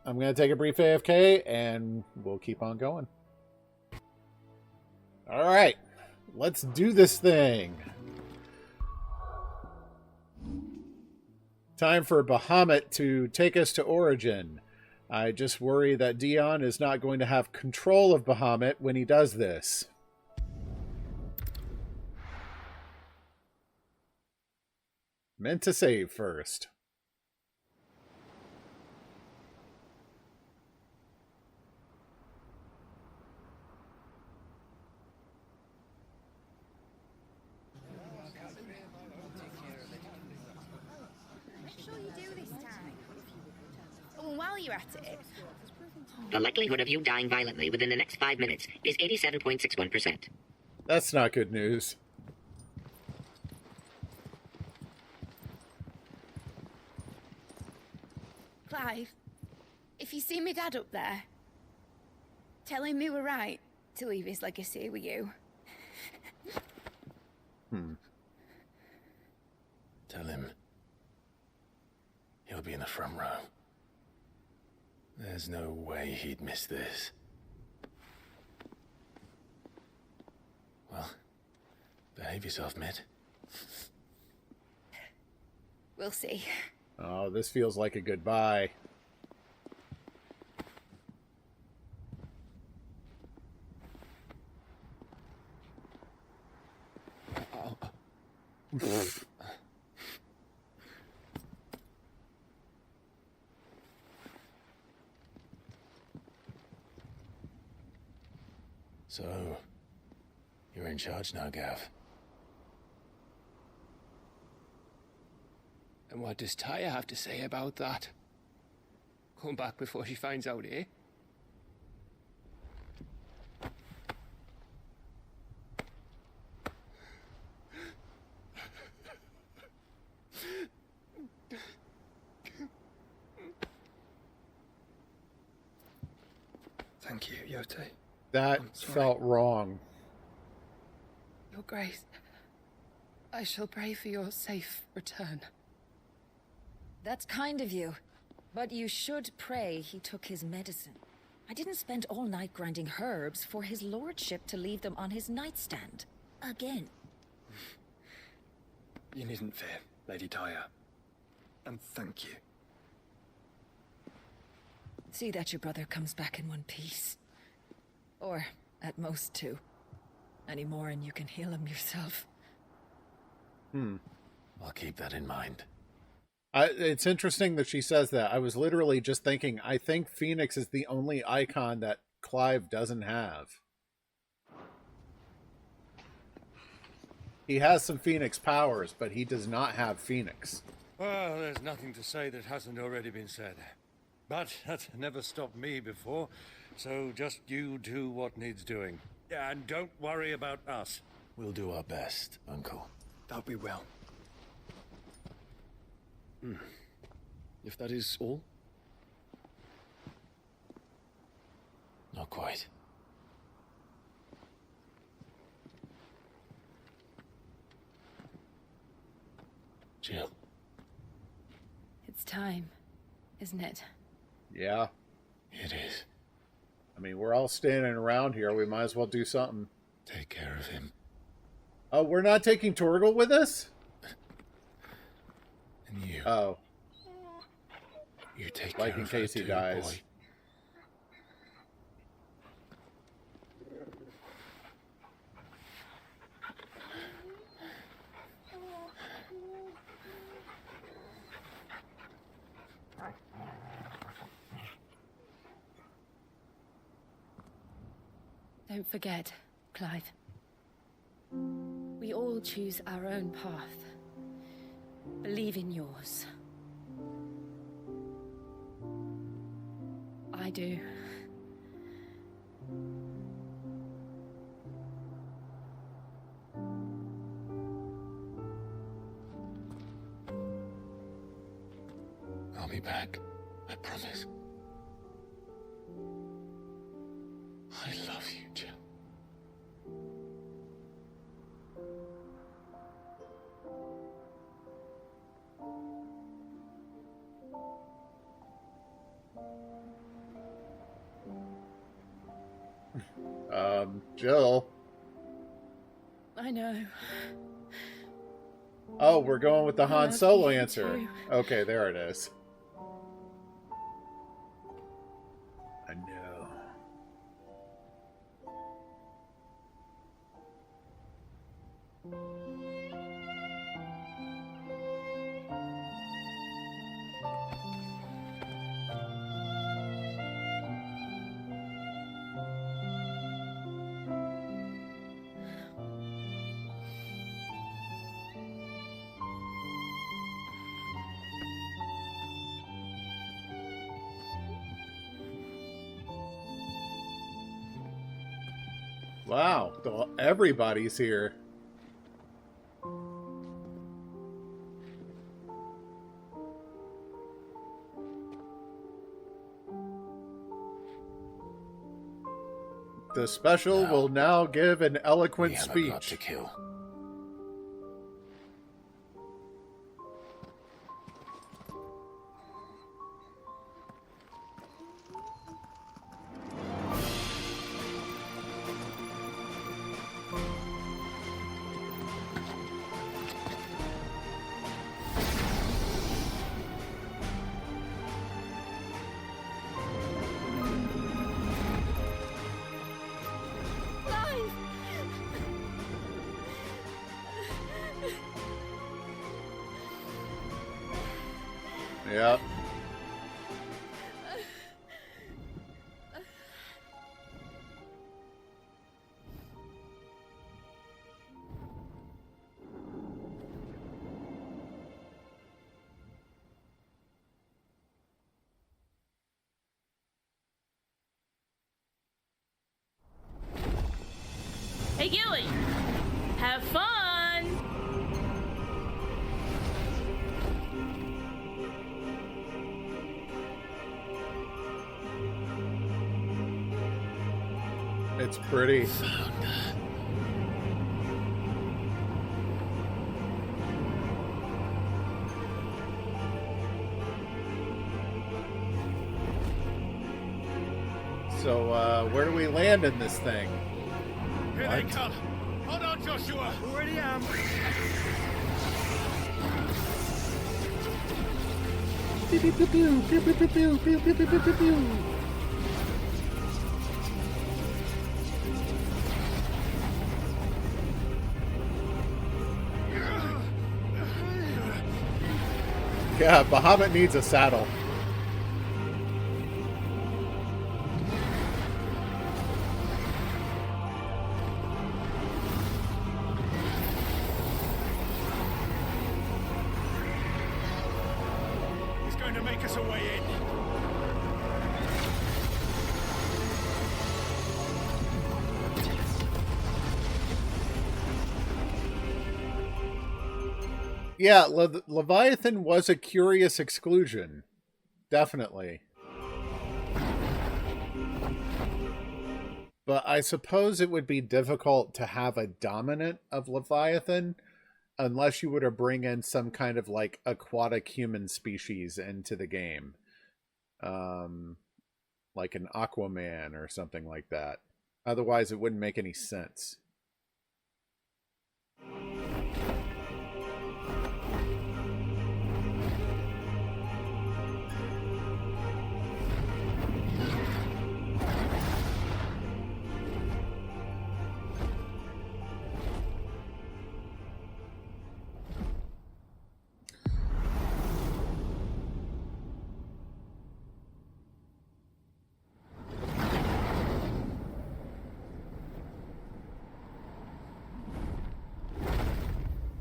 I'm going to take a brief AFK, and we'll keep on going. All right. Let's do this thing. Time for Bahamut to take us to Origin. I just worry that Dion is not going to have control of Bahamut when he does this. Meant to save first. While you're at it... The likelihood of you dying violently within the next 5 minutes is 87.61%. That's not good news. Clive, if you see me dad up there, tell him we were right to leave his legacy with you. Tell him he'll be in the front row. There's no way he'd miss this. Well, behave yourself, Mid. We'll see. Oh, this feels like a goodbye. So, you're in charge now, Gav. And what does Tyre have to say about that? Come back before she finds out, eh? Thank you, Yote. That felt wrong. Your Grace, I shall pray for your safe return. That's kind of you. But you should pray he took his medicine. I didn't spend all night grinding herbs for his lordship to leave them on his nightstand. Again. You needn't fear, Lady Tyre. And thank you. See that your brother comes back in one piece. Or, at most, two. Any more and you can heal him yourself. I'll keep that in mind. It's interesting that she says that. I was literally just thinking, I think Phoenix is the only icon that Clive doesn't have. He has some Phoenix powers, but he does not have Phoenix. Well, there's nothing to say that hasn't already been said. But that's never stopped me before, so just you do what needs doing. And don't worry about us. We'll do our best, Uncle. That we will. If that is all? Not quite. Jill. It's time, isn't it? Yeah. It is. I mean, we're all standing around here. We might as well do something. Take care of him. Oh, we're not taking Torgal with us? And you. Oh. You take like care in of her case he too, dies. boy. Don't forget, Clive. We all choose our own path. Believe in yours. I do. I'll be back. I promise. I love you, Jill. Jill. I know. Oh, we're going with the I Han love Solo you answer. too. Okay, there it is. I know. Wow, everybody's here. The special will now give an eloquent We have a speech. lot to kill. Yep. Hey, Gilly! Have fun! It's pretty. So, where do we land in this thing? Here they come! Hold on, Joshua! Already am! Pew, pew, pew, pew, pew, pew, pew, pew, pew, pew, pew, pew, pew. Yeah, Bahamut needs a saddle. He's going to make us a way in. Yeah, Leviathan was a curious exclusion. Definitely. But I suppose it would be difficult to have a dominant of Leviathan unless you were to bring in some kind of like aquatic human species into the game. Like an Aquaman or something like that. Otherwise, it wouldn't make any sense.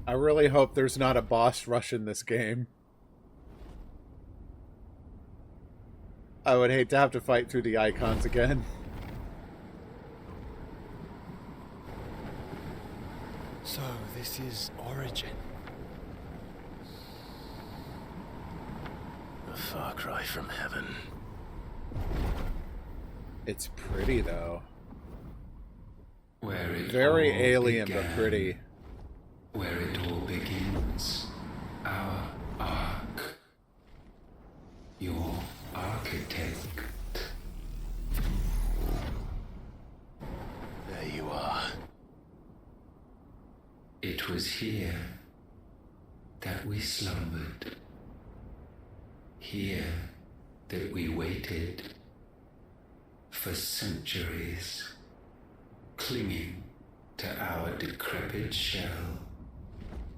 I really hope there's not a boss rush in this game. I would hate to have to fight through the icons again. So, this is Origin. A far cry from heaven. It's pretty, though. Where it Very all alien, began. but pretty. Where it all begins, our arc. Your architect. There you are. It was here that we slumbered. Here that we waited for centuries, clinging to our decrepit shell,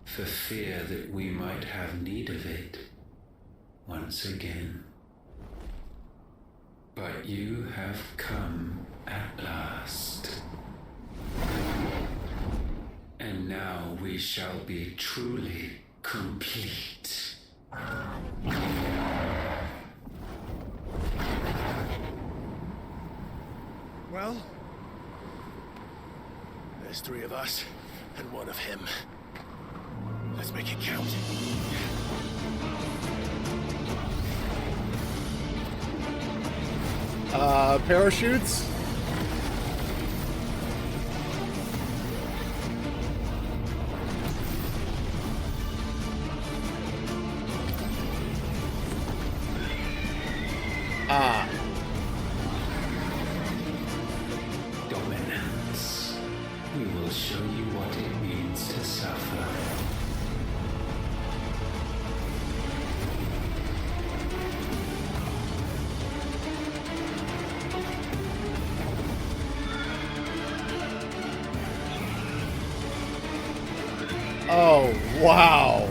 for fear that we might have need of it once again. But you have come at last. And now we shall be truly complete. Well? There's 3 of us, and 1 of him. Let's make it count. Parachutes? Dominance. We will show you what it means to suffer. Oh, wow.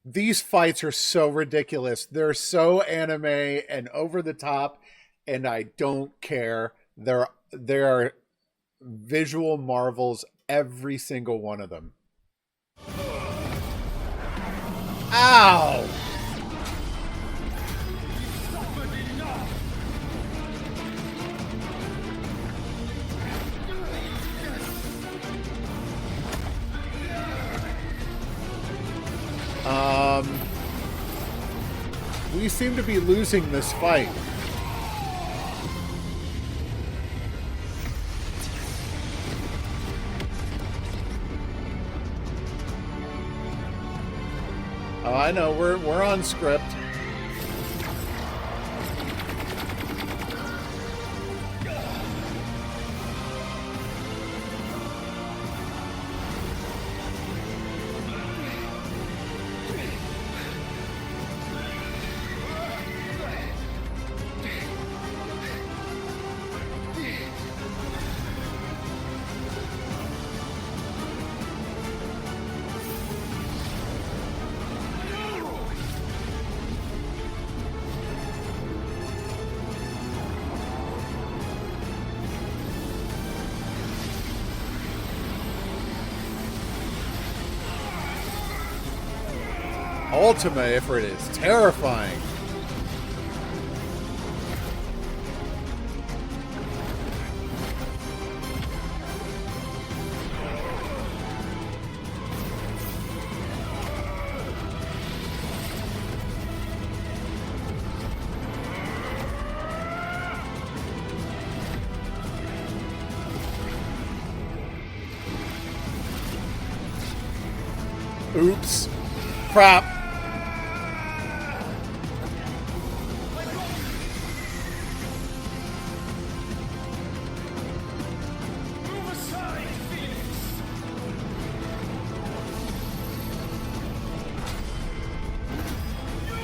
These fights are so ridiculous. They're so anime and over the top, and I don't care. There are visual marvels, every single one of them. Ow! We seem to be losing this fight. Oh, I know, we're on script. Ultima, if it is terrifying. Oops. Crap. Move aside, Phoenix! You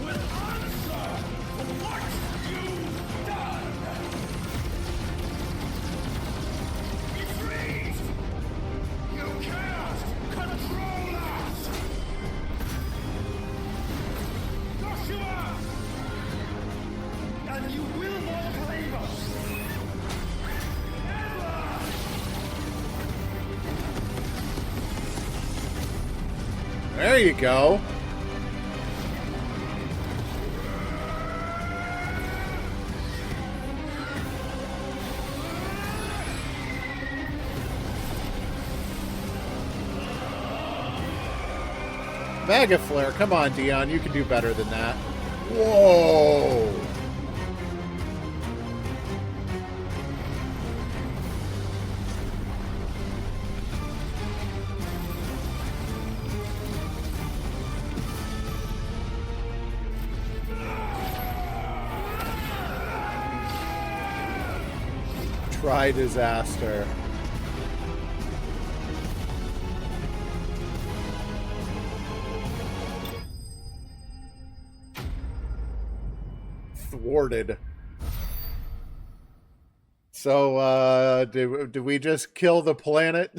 will answer for what you've done! Be free! You can't control us! Joshua! And you will not claim us! There you go. Mega Flare. Come on, Dion. You can do better than that. Whoa. Try disaster. Thwarted. So, do we just kill the planet?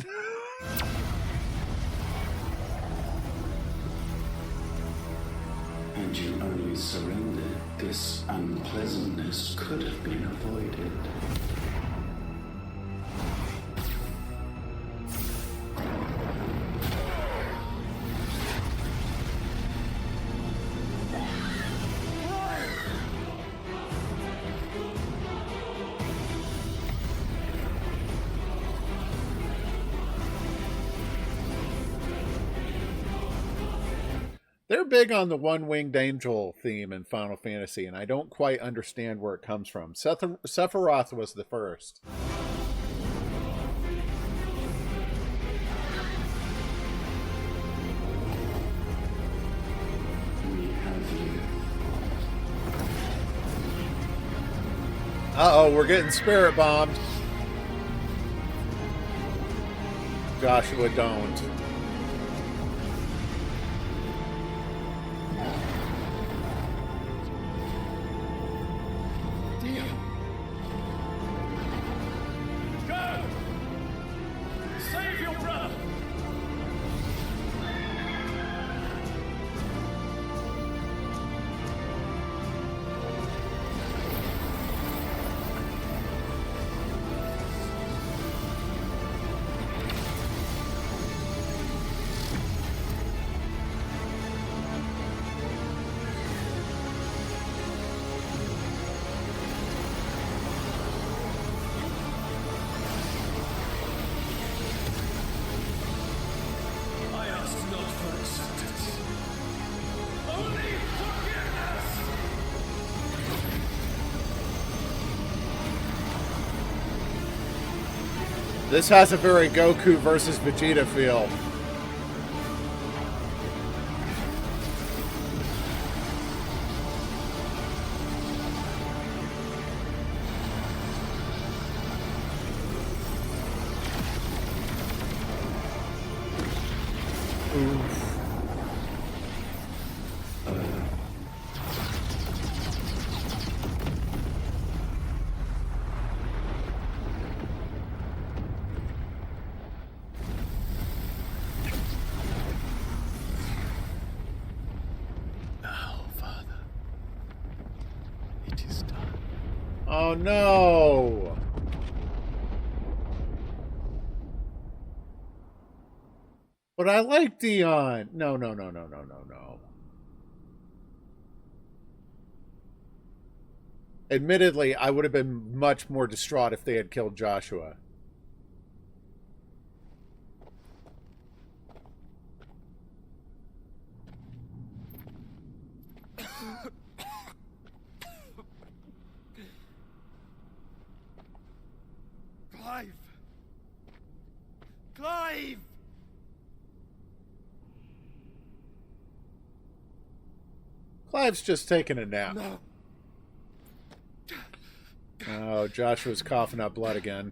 Had you only surrendered, this unpleasantness could have been avoided. They're big on the one-winged angel theme in Final Fantasy, and I don't quite understand where it comes from. Sephiroth was the first. Uh-oh, we're getting spirit bombed. Joshua, don't. Save your brother! I ask not for acceptance. Only forgiveness! This has a very Goku versus Vegeta feel. Oh no! But I like Dion. No. Admittedly, I would have been much more distraught if they had killed Joshua. Clive! Clive! Clive's just taking a nap. No. Oh, Joshua's coughing up blood again.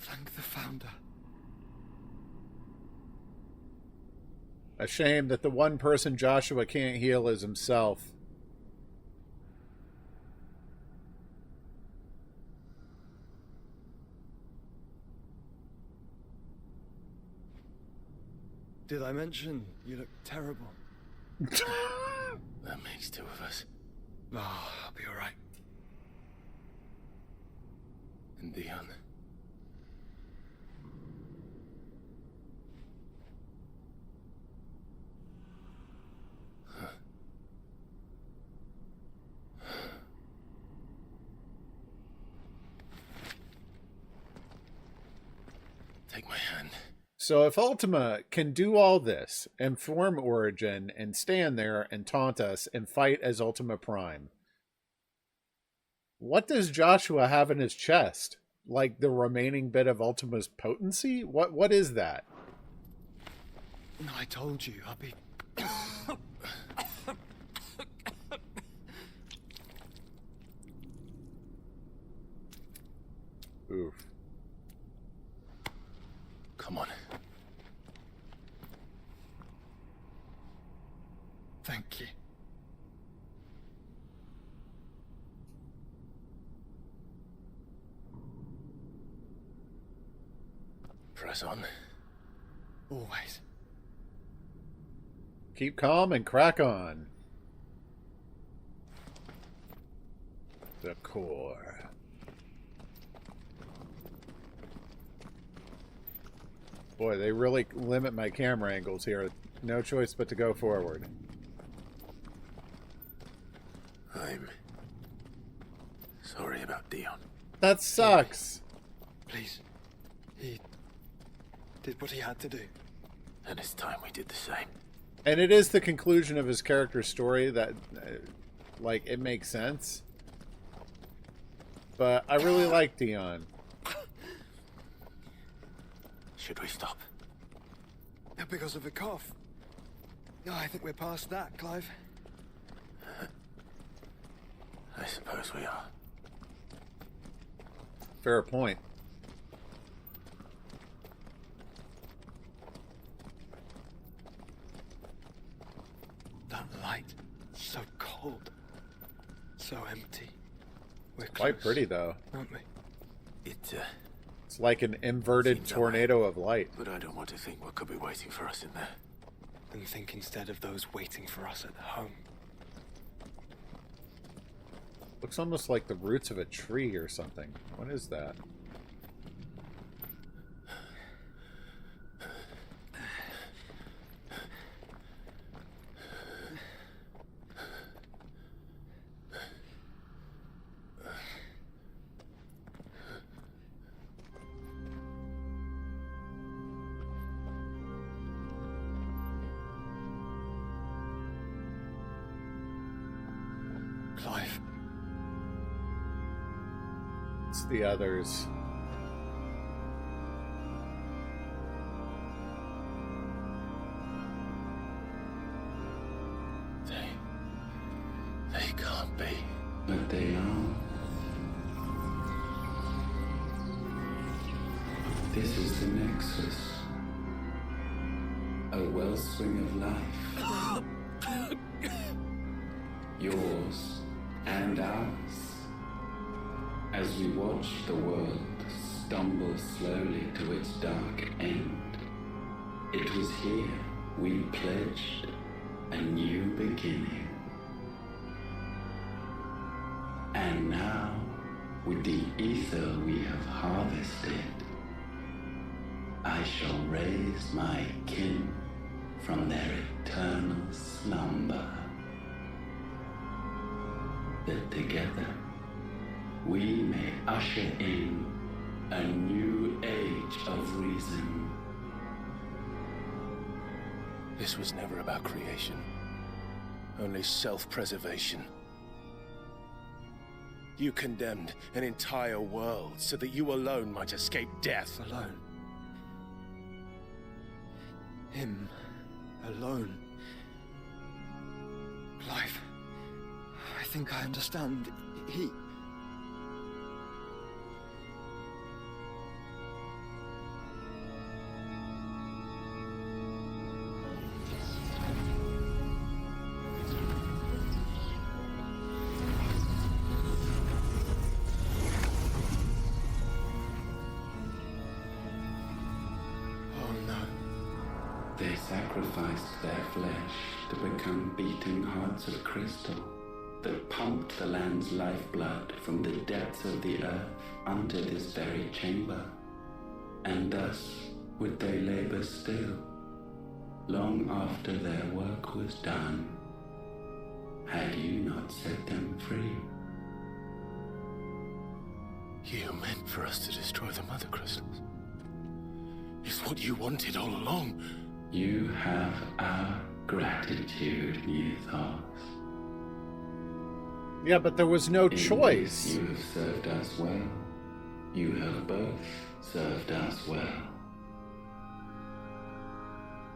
Thank the Founder. A shame that the one person Joshua can't heal is himself. Did I mention you look terrible? That makes two of us. Oh, I'll be alright. And Dion. Take my hand. So if Ultima can do all this, and form Origin, and stand there and taunt us, and fight as Ultima Prime, what does Joshua have in his chest? Like the remaining bit of Ultima's potency? What is that? No, I told you, I'll be... Oof. Come on. Thank you. Press on. Always. Keep calm and crack on. The core. Boy, they really limit my camera angles here. No choice but to go forward. I'm sorry about Dion. That sucks. Please. He did what he had to do. And it's time we did the same. And it is the conclusion of his character story that, like, it makes sense. But I really like Dion. Should we stop? Because of the cough. No, I think we're past that, Clive. I suppose we are. Fair point. That light, so cold, so empty. We're Quite pretty, though. Aren't we? It's like an inverted tornado of light. But I don't want to think what could be waiting for us in there. And think instead of those waiting for us at home. Looks almost like the roots of a tree or something. What is that? Clive. It's the others. They can't be. But they are. This is the Nexus. A wellspring of life. Yours and ours. As we watch the world stumble slowly to its dark end, it was here we pledged a new beginning. And now, with the ether we have harvested, I shall raise my kin from their eternal slumber, that together we may usher in a new age of reason. This was never about creation, only self-preservation. You condemned an entire world so that you alone might escape death. Alone. Him alone. Clive, I think I understand. He... They sacrificed their flesh to become beating hearts of crystal that pumped the land's lifeblood from the depths of the earth unto this very chamber. And thus would they labor still, long after their work was done, had you not set them free. You meant for us to destroy the Mother Crystals. It's what you wanted all along. You have our gratitude, Mythos. Yeah, but there was no choice. You have served us well. You have both served us well.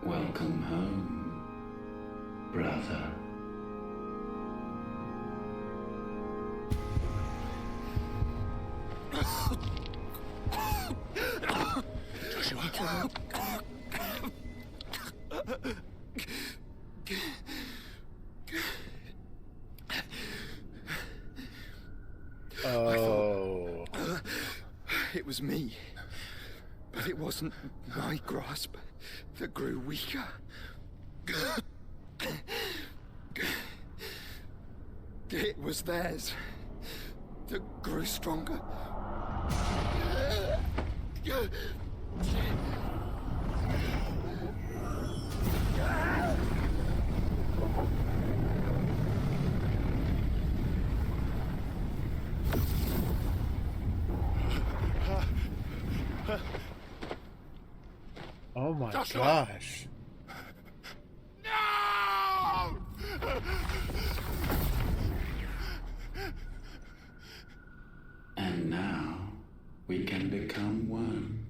Welcome home, brother. Joshua. Oh. It was me. But it wasn't my grasp that grew weaker. It was theirs that grew stronger. Oh my Joshua! gosh. No! And now we can become one.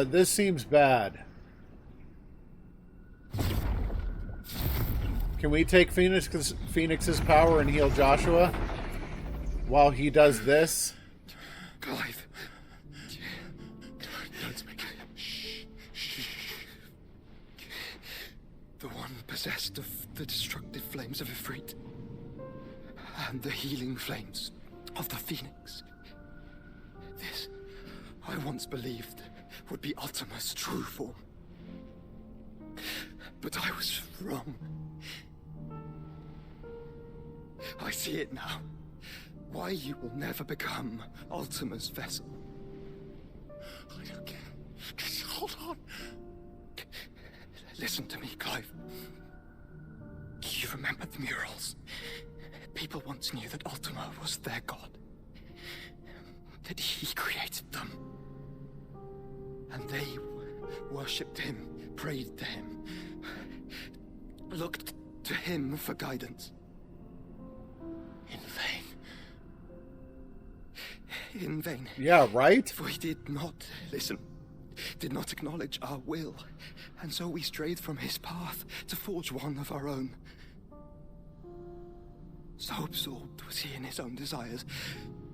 This seems bad. Can we take Phoenix's power and heal Joshua while he does this? Clive. Don't speak. Shh. The one possessed of the destructive flames of Ifrit and the healing flames of the Phoenix. This, I once believed, would be Ultima's true form. But I was wrong. I see it now. Why you will never become Ultima's vessel. I don't care. Just hold on. Listen to me, Clive. You remember the murals? People once knew that Ultima was their god. That he created them. And they worshipped him, prayed to him, looked to him for guidance. In vain. In vain. Yeah, right? For he did not listen, did not acknowledge our will, and so we strayed from his path to forge one of our own. So absorbed was he in his own desires,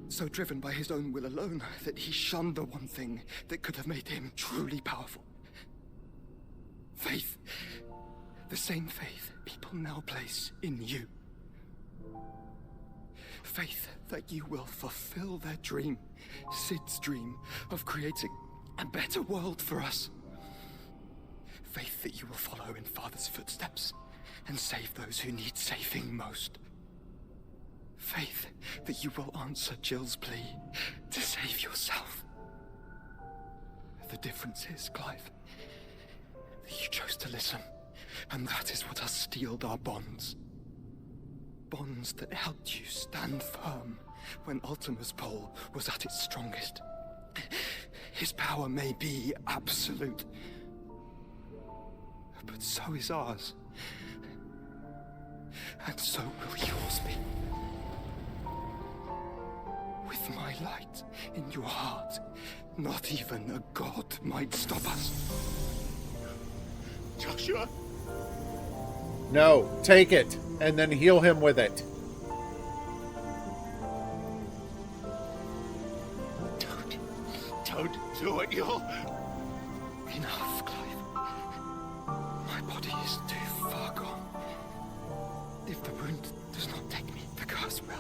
so driven by his own will alone, that he shunned the one thing that could have made him truly powerful. Faith. The same faith people now place in you. Faith that you will fulfill their dream, Sid's dream, of creating a better world for us. Faith that you will follow in Father's footsteps and save those who need saving most. Faith that you will answer Jill's plea to save yourself. The difference is, Clive, that you chose to listen, and that is what has steeled our bonds. Bonds that helped you stand firm when Ultima's pull was at its strongest. His power may be absolute, but so is ours. And so will yours be. With my light in your heart, not even a god might stop us. Joshua? No, take it, and then heal him with it. Don't do it, you'll... Enough, Clive. My body is too far gone. If the wound does not take me, the curse will.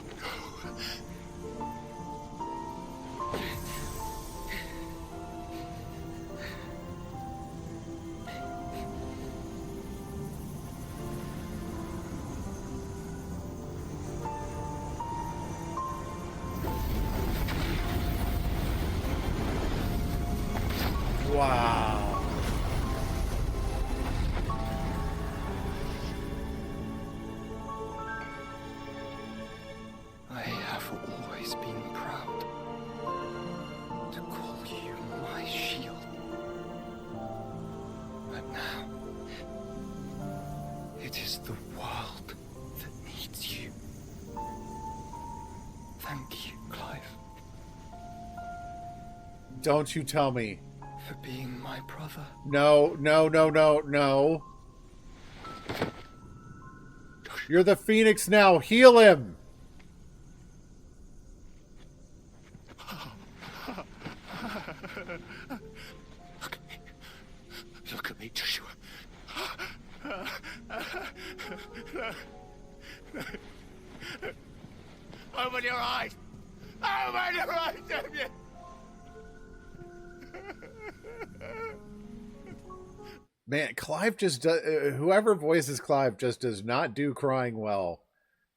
Wow. I have always been proud to call you my shield. But now, it is the world that needs you. Thank you, Clive. Don't you tell me. For being my brother. No, no, no, no, no. You're the Phoenix now. Heal him. Look at me, Joshua. Open your eyes! Open your eyes, damn you! Man, Clive just does, whoever voices Clive just does not do crying well.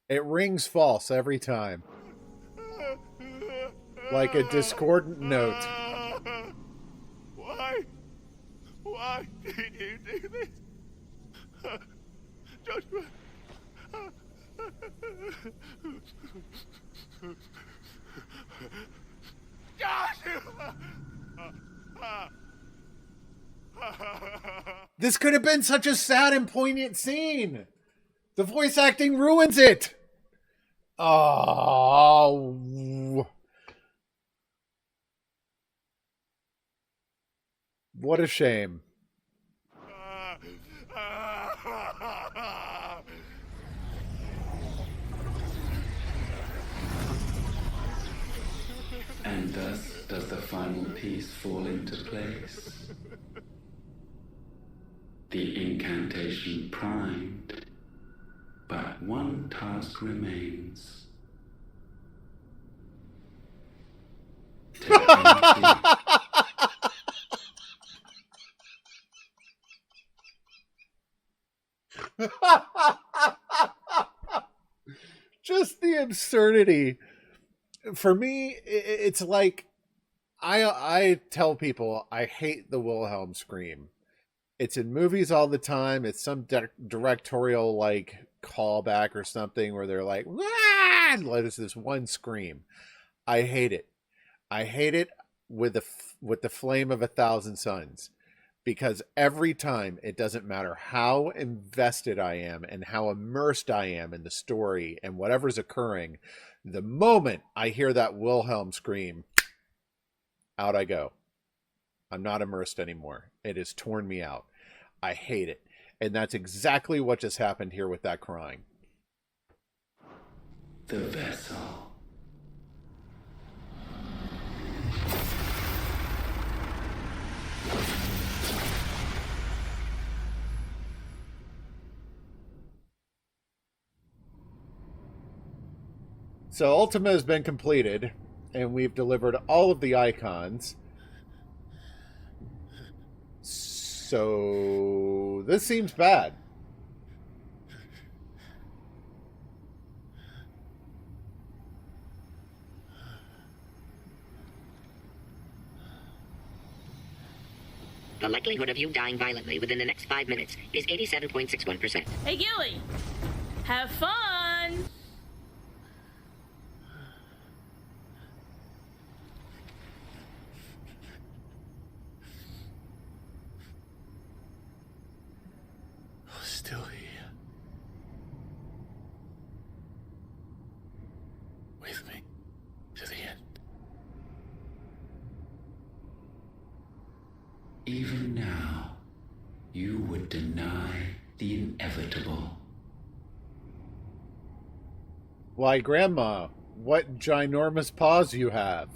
It rings false every time. Like a discordant note. Why? Why did you do this? Joshua. Joshua! This could have been such a sad and poignant scene. The voice acting ruins it. Oh. What a shame. And thus does the final piece fall into place. The incantation primed, but one task remains. To empty. Just the absurdity. For me, it's like I tell people I hate the Wilhelm scream. It's in movies all the time. It's some directorial like callback or something where they're like, "Wah!" There's this one scream. I hate it. I hate it with the flame of 1,000 suns, because every time, it doesn't matter how invested I am and how immersed I am in the story and whatever's occurring, the moment I hear that Wilhelm scream, out I go. I'm not immersed anymore. It has torn me out. I hate it. And that's exactly what just happened here with that crying. The vessel. So Ultima has been completed, and we've delivered all of the icons. So Whoa, this seems bad. The likelihood of you dying violently within the next 5 minutes is 87.61%. Hey, Gilly! Have fun! Still here. With me to the end. Even now, you would deny the inevitable. Why, Grandma, what ginormous paws you have.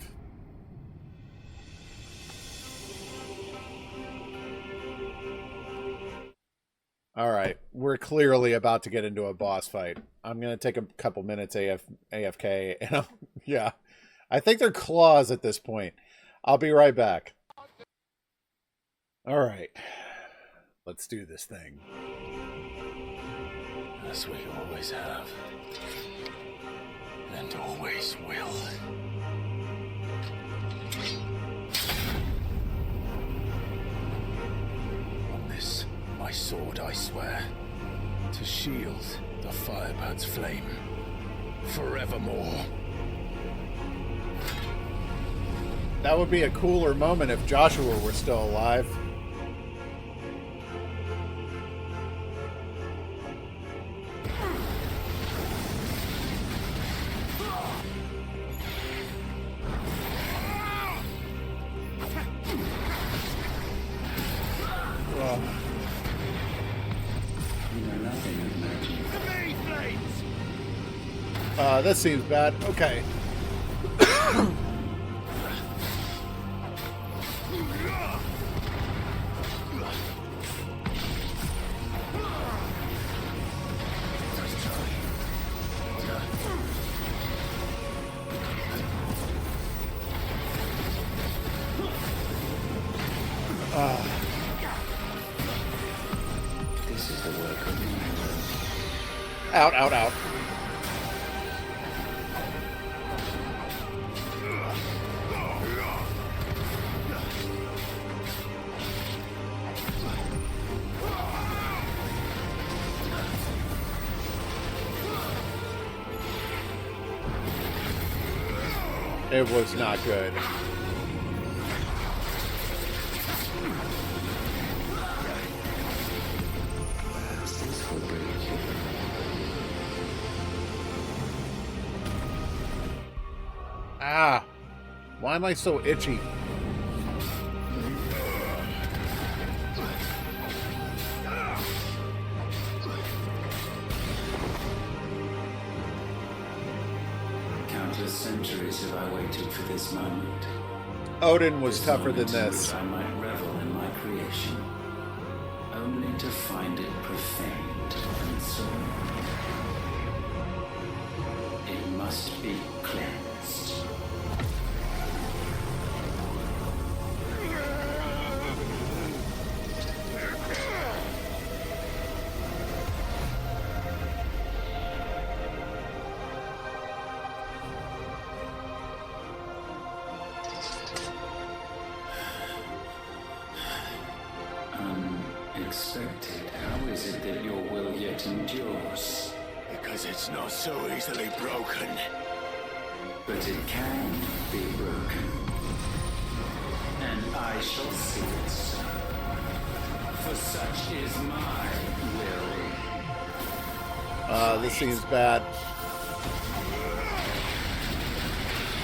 Alright, we're clearly about to get into a boss fight. I'm going to take a couple minutes AFK, and yeah, I think they're claws at this point. I'll be right back. Alright, let's do this thing. As we always have. And always will. On this, my sword, I swear, to shield the Firebird's flame forevermore. That would be a cooler moment if Joshua were still alive. This seems bad. Okay. This is the work of me. Out, out, out. It was not good. Ah! Why am I so itchy? Countless centuries have I waited for this moment. Odin was This tougher than moment in this. which I might revel in my creation, only to find it profaned and soiled. It must be cleansed. Unexpected. How is it that your will yet endures? Because it's not so easily broken. But it can be broken. And I shall see it so. For such is my will. This seems bad.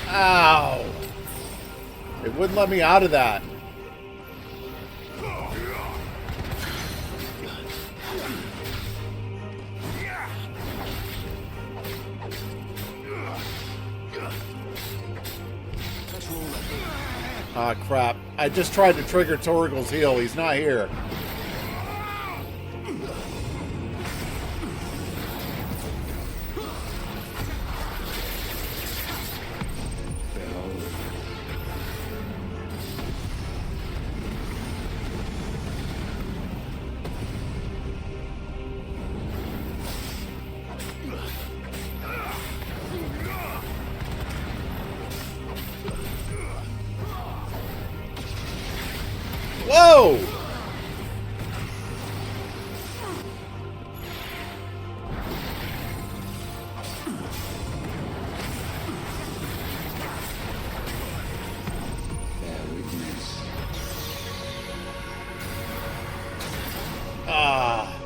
Ow! It wouldn't let me out of that. Ah, crap. I just tried to trigger Torgal's heal. He's not here. Whoa! Ah.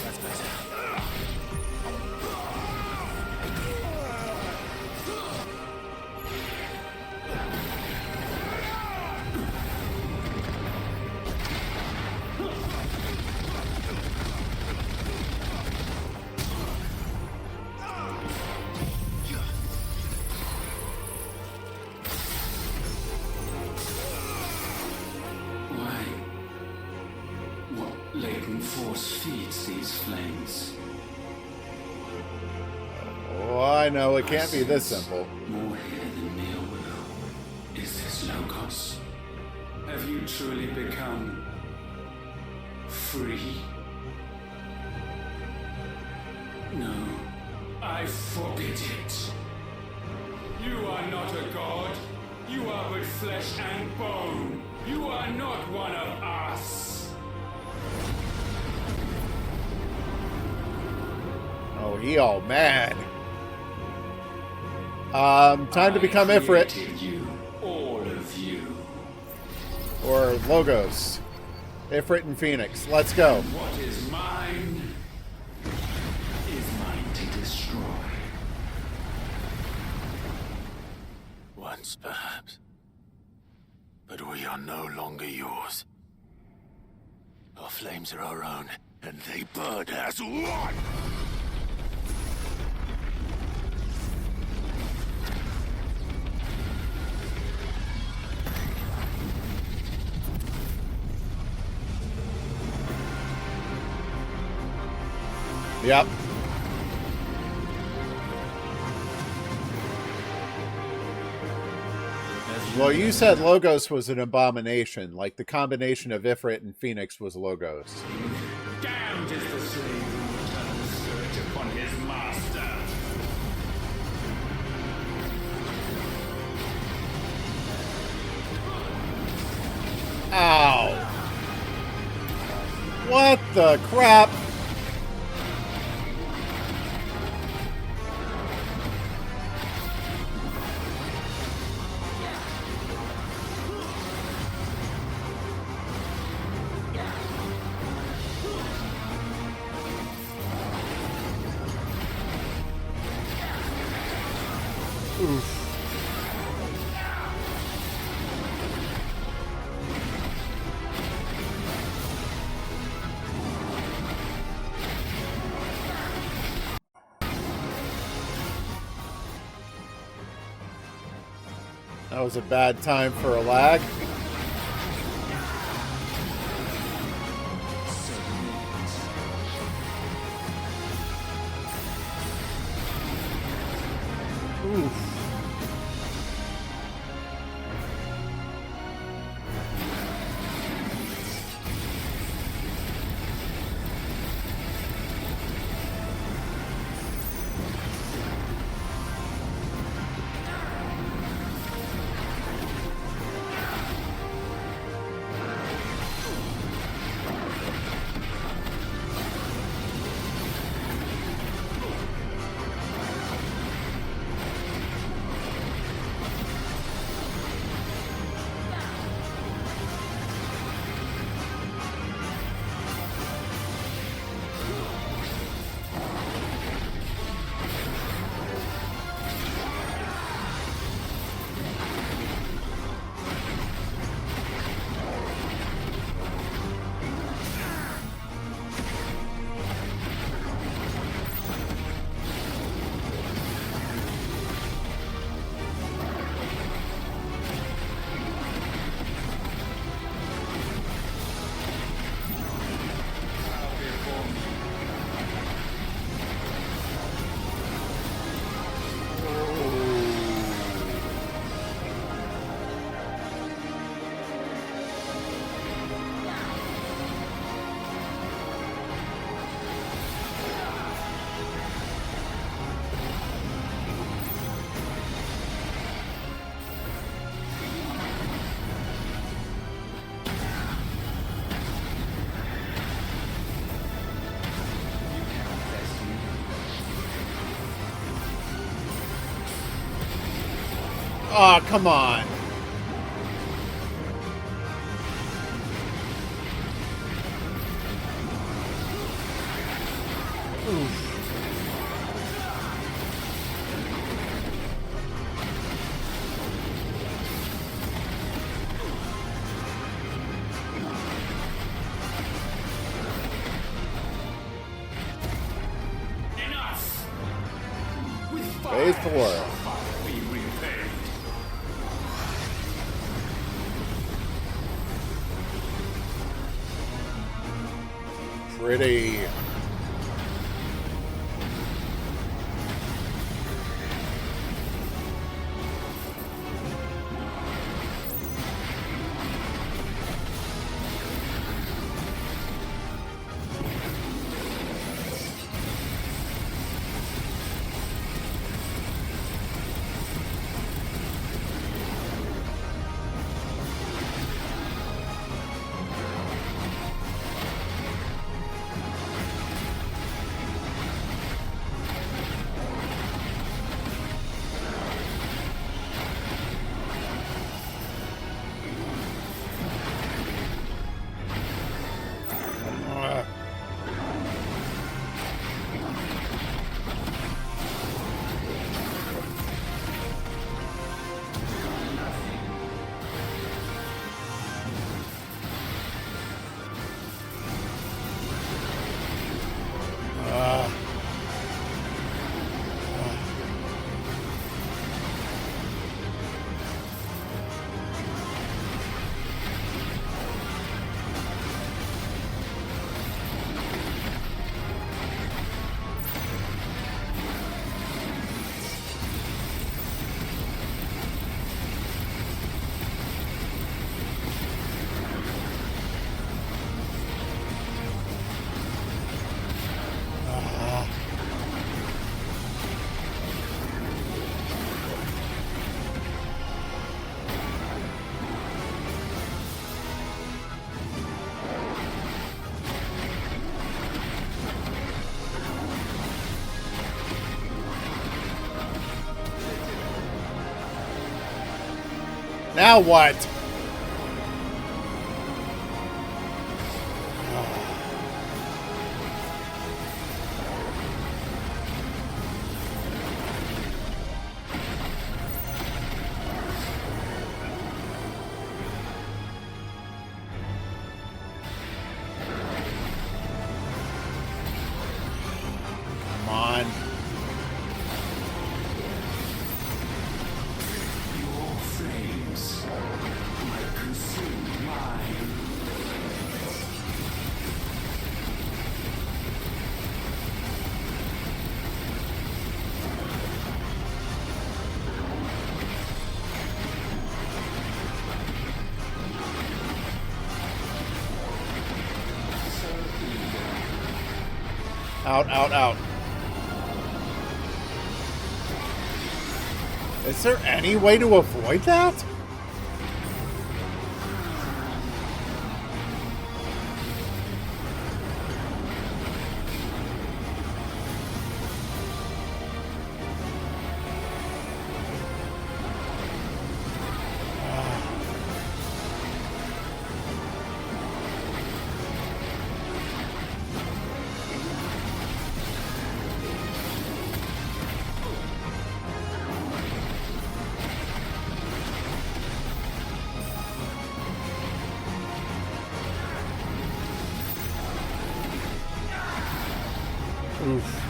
That's better. Why? What latent force feeds these flames? Oh, I know. It can't be this simple. More here than mere will. Is this Logos? Have you truly become free? No, I forbid it. You are not a god. You are but flesh and bone. You are not one of us. Oh, he all mad. Time to become Ifrit. You, all of you. Or Logos. Ifrit and Phoenix. Let's go. What is mine is mine to destroy. Once, perhaps. But we are no longer yours. Our flames are our own, and they burn as one! Yep. Well, you said Logos was an abomination. Like, the combination of Ifrit and Phoenix was Logos. Damned is the slave who turns search upon his master. Ow. What the crap? Oof. That was a bad time for a lag. Oof. Oh, come on. Oof. Phase 4. Pretty. Now what? Come on. Out, out, out. Is there any way to avoid that? Oof.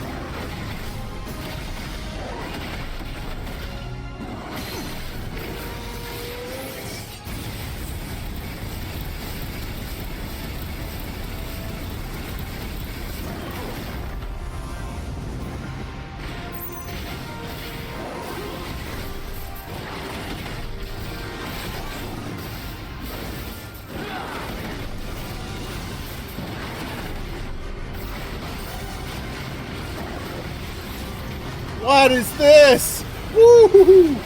What is this? Woo!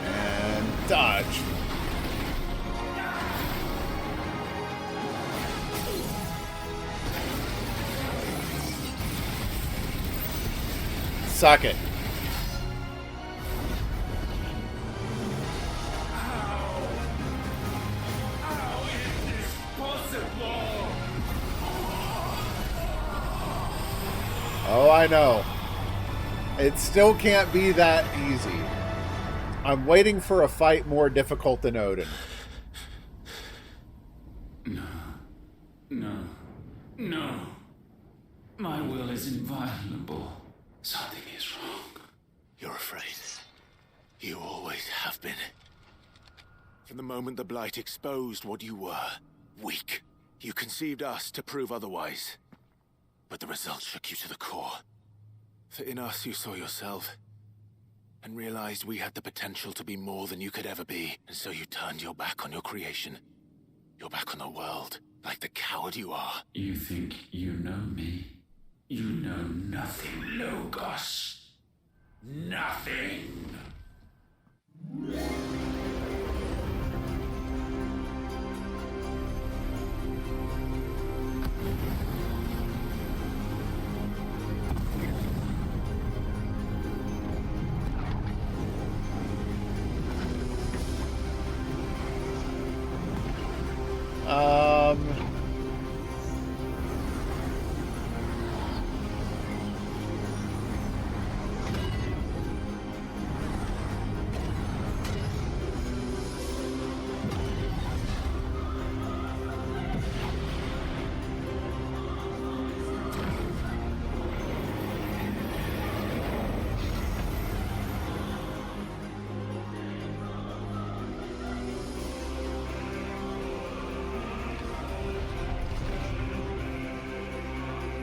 And dodge. Suck it. Oh, I know. It still can't be that easy. I'm waiting for a fight more difficult than Odin. No. No. No. My will is inviolable. Something is wrong. You're afraid. You always have been. From the moment the Blight exposed what you were, weak, you conceived us to prove otherwise. But the result shook you to the core. For in us you saw yourself, and realized we had the potential to be more than you could ever be, and so you turned your back on your creation. Your back on the world, like the coward you are. You think you know me? You know nothing, Logos. Nothing.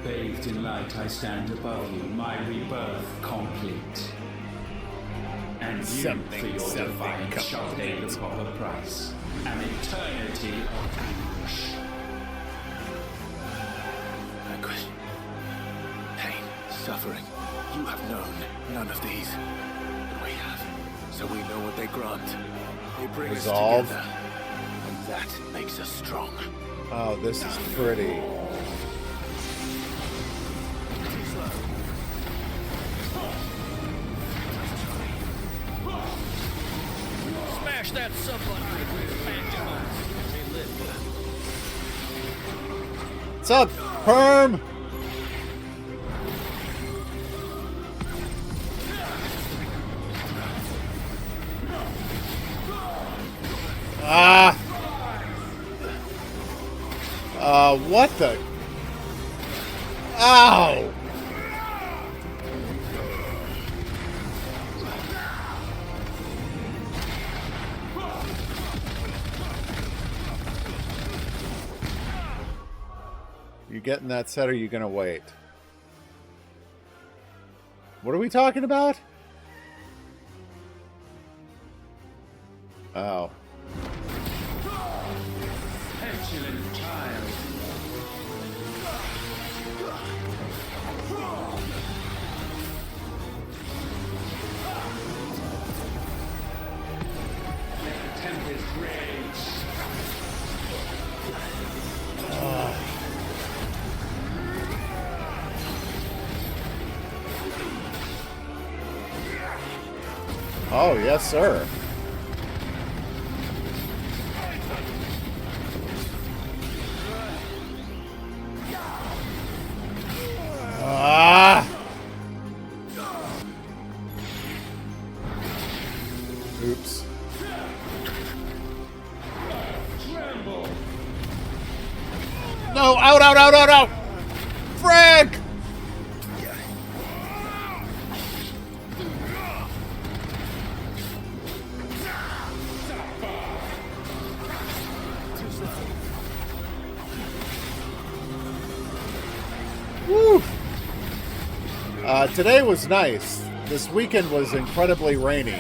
Bathed in light, I stand above you, my rebirth complete. And you, for your defiance, shall pay the proper price. An eternity of anguish. Anguish. Pain. Suffering. You have known none of these. But we have. So we know what they grant. They bring Resolve. us together. And that makes us strong. Oh, this is pretty. Smash that sub button with What's up, Perm? What the? Ow! You getting that set or are you gonna wait? What are we talking about? Oh. Petulant child. Let the tempest rage. Oh, yes, sir. Oops. No, out, out, out, out, out! Frank! Woo! Today was nice. This weekend was incredibly rainy.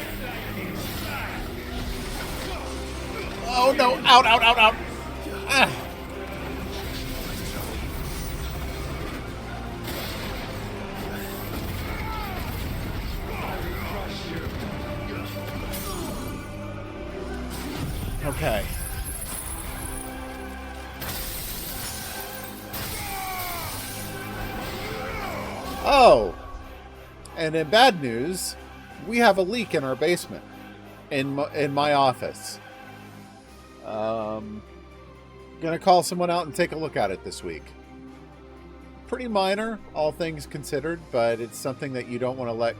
Oh no! Out! Out! Out! Out! Ah. Okay. Oh! And in bad news, we have a leak in our basement. In my office. Gonna call someone out and take a look at it this week. Pretty minor, all things considered, but it's something that you don't want to let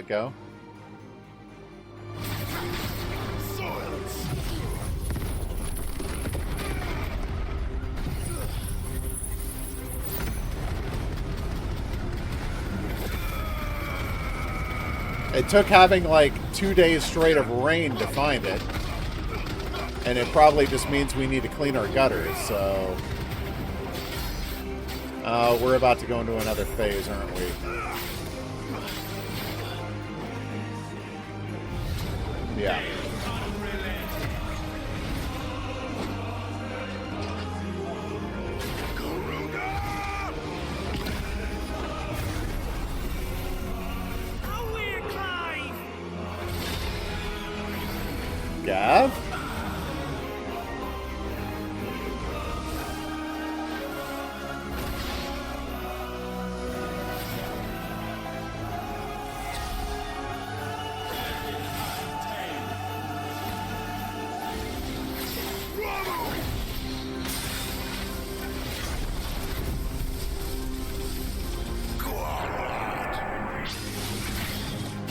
go. It took having like 2 days straight of rain to find it. And it probably just means we need to clean our gutters, so... we're about to go into another phase, aren't we? Yeah. Gav?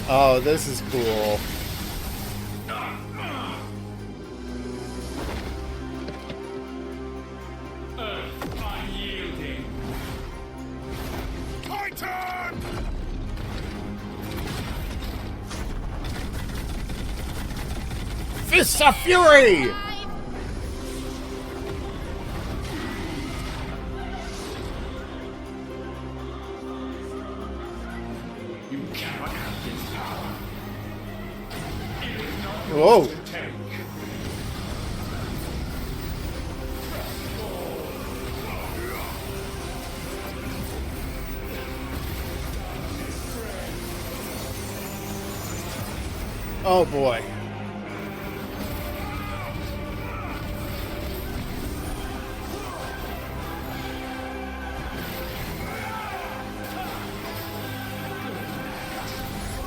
Oh, this is cool. Fists of Fury! Whoa! Oh boy.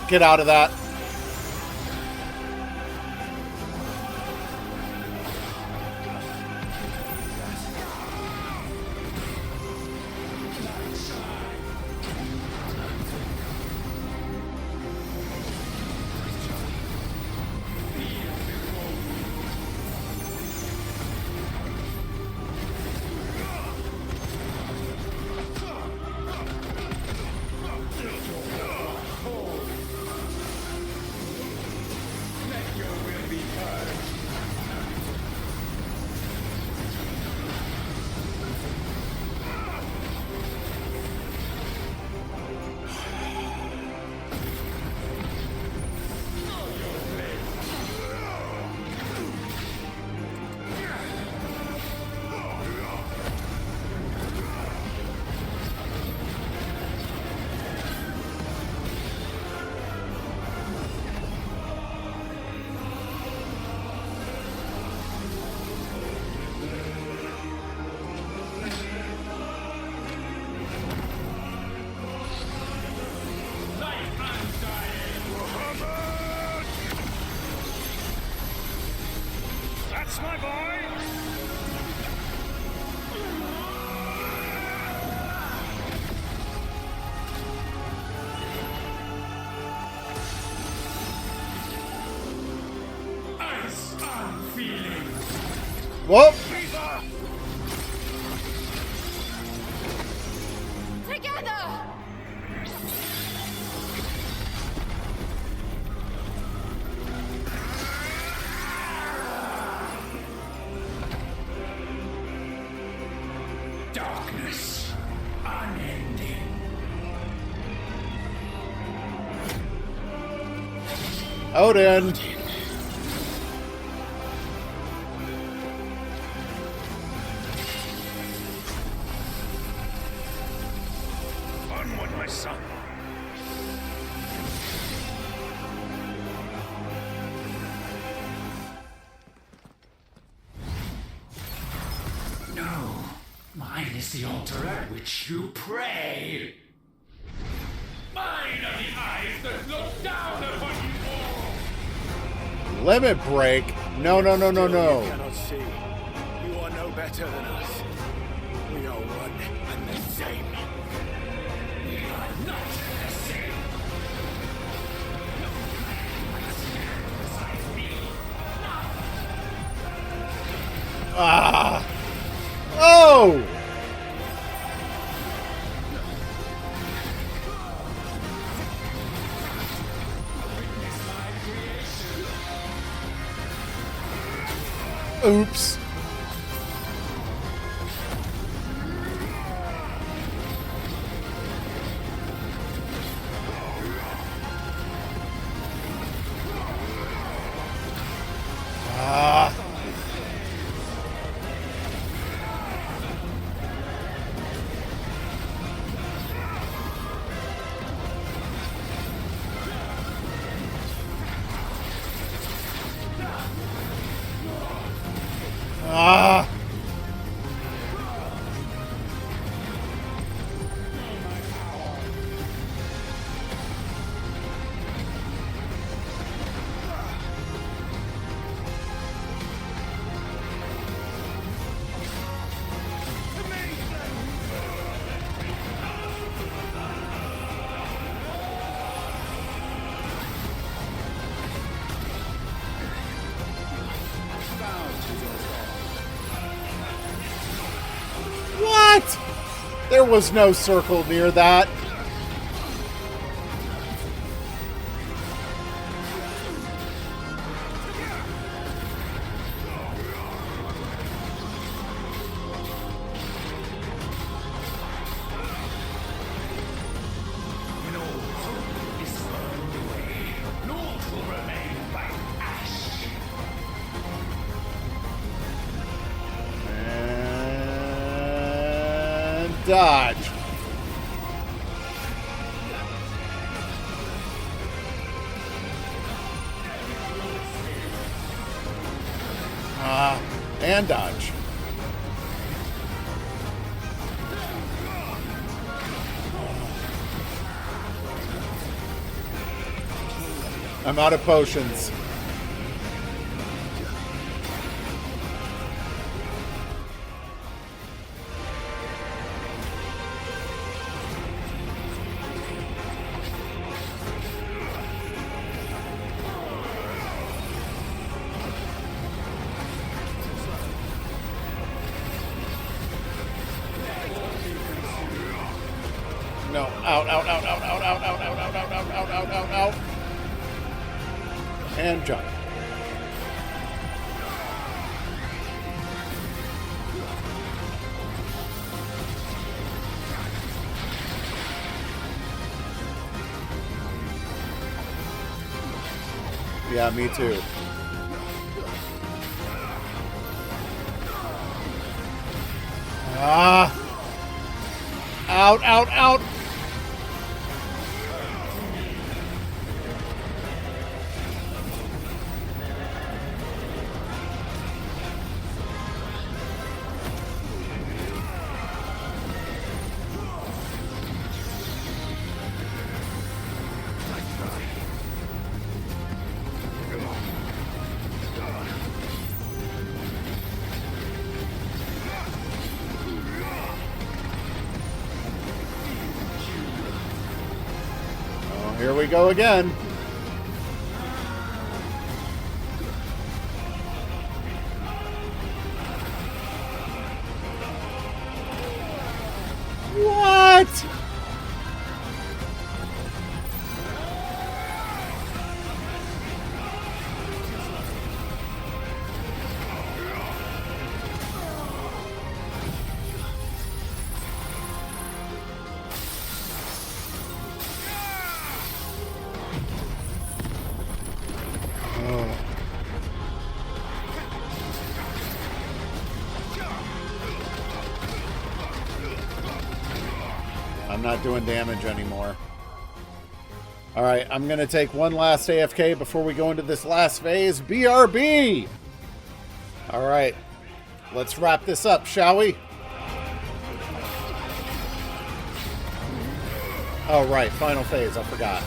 Get out of that. That's my boy! Whoop! Together! Darkness, unending. Odin. Onward, my son. No, mine is the altar at which you pray. Mine are the eyes that look down upon you all. Limit break? No, no, no, no, no. You cannot see. You are no better than us. We are one and the same. We are not the same. Ah! Oh! Oops. Ah. Ah. What? There was no circle near that. Dodge. And dodge. I'm out of potions. No, out, out, out, out, out, out, out, out, out, out, out, out, out, out, out. And jump. Yeah, me too. Ah! Out, out, out! Here we go again. What? I'm not doing damage anymore. Alright, I'm going to take one last AFK before we go into this last phase. BRB! Alright, let's wrap this up, shall we? Oh, right, final phase, I forgot.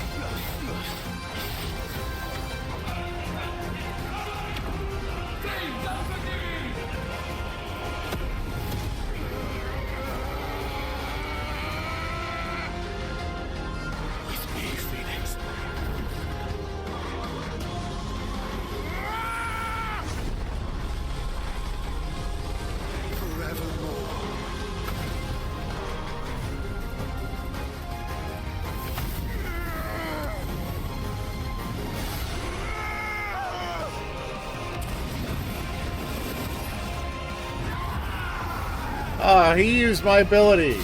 Ah, he used my ability.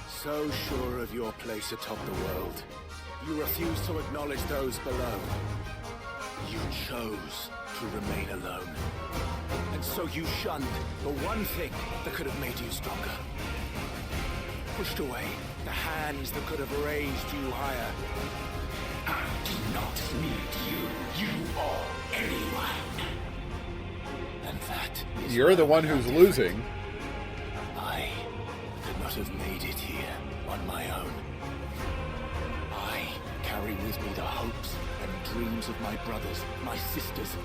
So sure of your place atop the world, you refuse to acknowledge those below. You chose to remain alone. And so you shunned the one thing that could have made you stronger. Pushed away the hands that could have raised you higher. I do not need you. You or anyone. And that is You're the one who's losing. I could not have made it here on my own. I carry with me the hopes and dreams of my brothers, my sisters.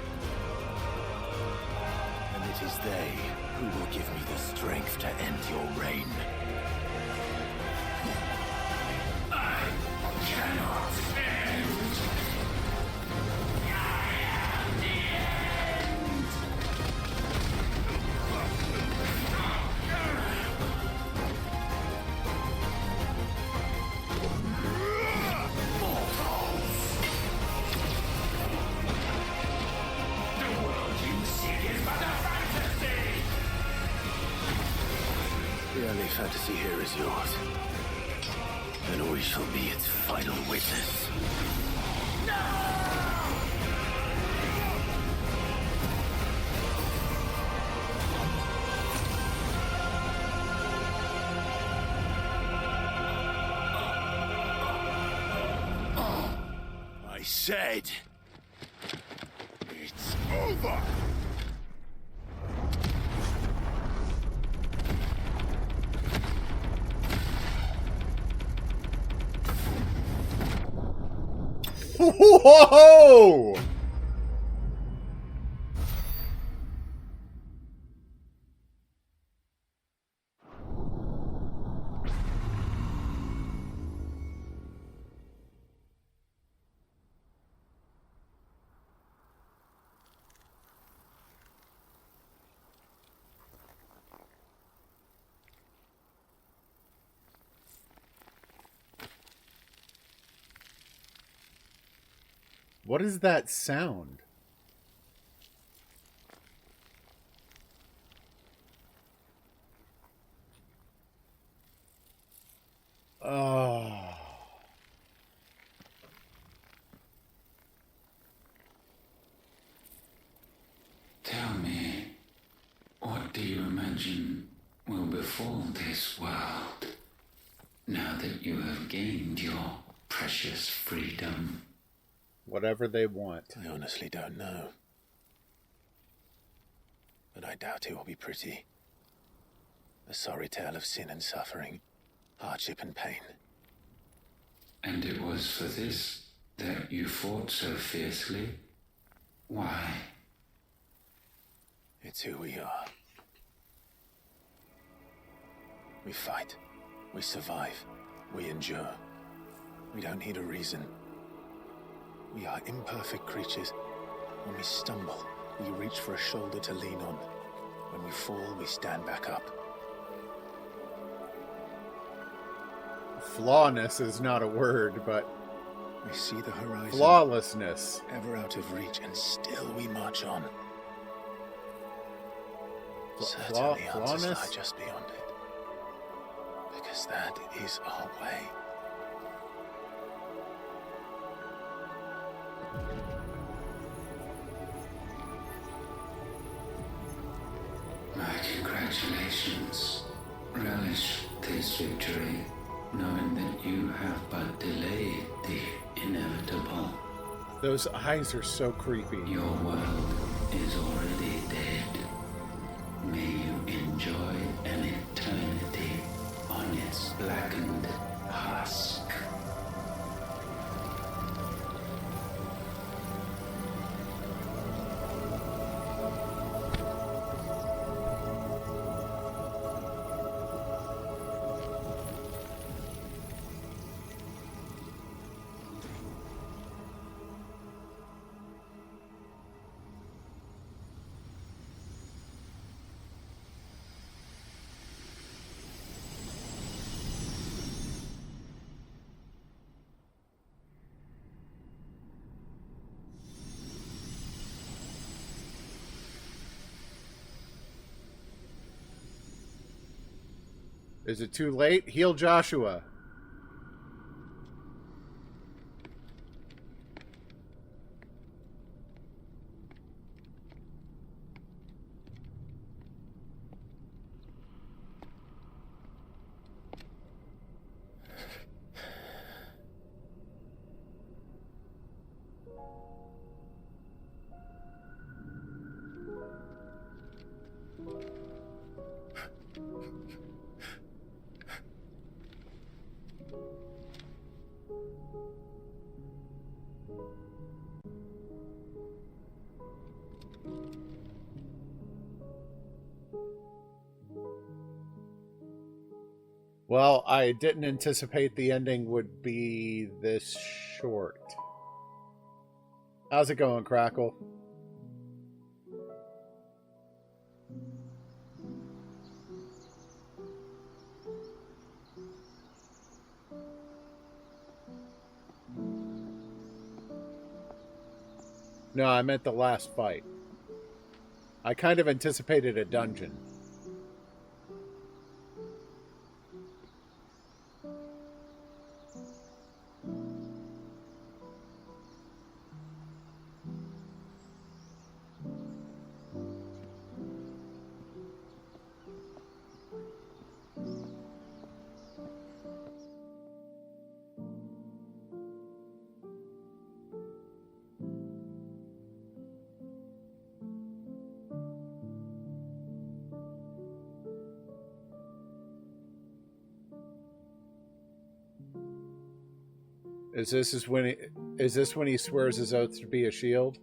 And it is they who will give me the strength to end your reign. I cannot end. The only fantasy here is yours. And we shall be its final witness. I said, it's over! Whoa! What is that sound? Oh. Tell me, what do you imagine will befall this world now that you have gained your precious freedom? Whatever they want. I honestly don't know. But I doubt it will be pretty. A sorry tale of sin and suffering, hardship and pain. And it was for this that you fought so fiercely? Why? It's who we are. We fight. We survive. We endure. We don't need a reason. We are imperfect creatures. When we stumble, we reach for a shoulder to lean on. When we fall, we stand back up. Flawless is not a word, but we see the horizon. Flawlessness. Ever out of reach, and still we march on. Certainly answers lie just beyond it. Because that is our way. My congratulations. victory, knowing that you have but delayed the inevitable. Those eyes are so creepy. Your world is already dead. May you enjoy an eternity on its blackened husk. Is it too late? Heal Joshua. Well, I didn't anticipate the ending would be this short. How's it going, Crackle? No, I meant the last fight. I kind of anticipated a dungeon. Is this when he swears his oath to be a shield?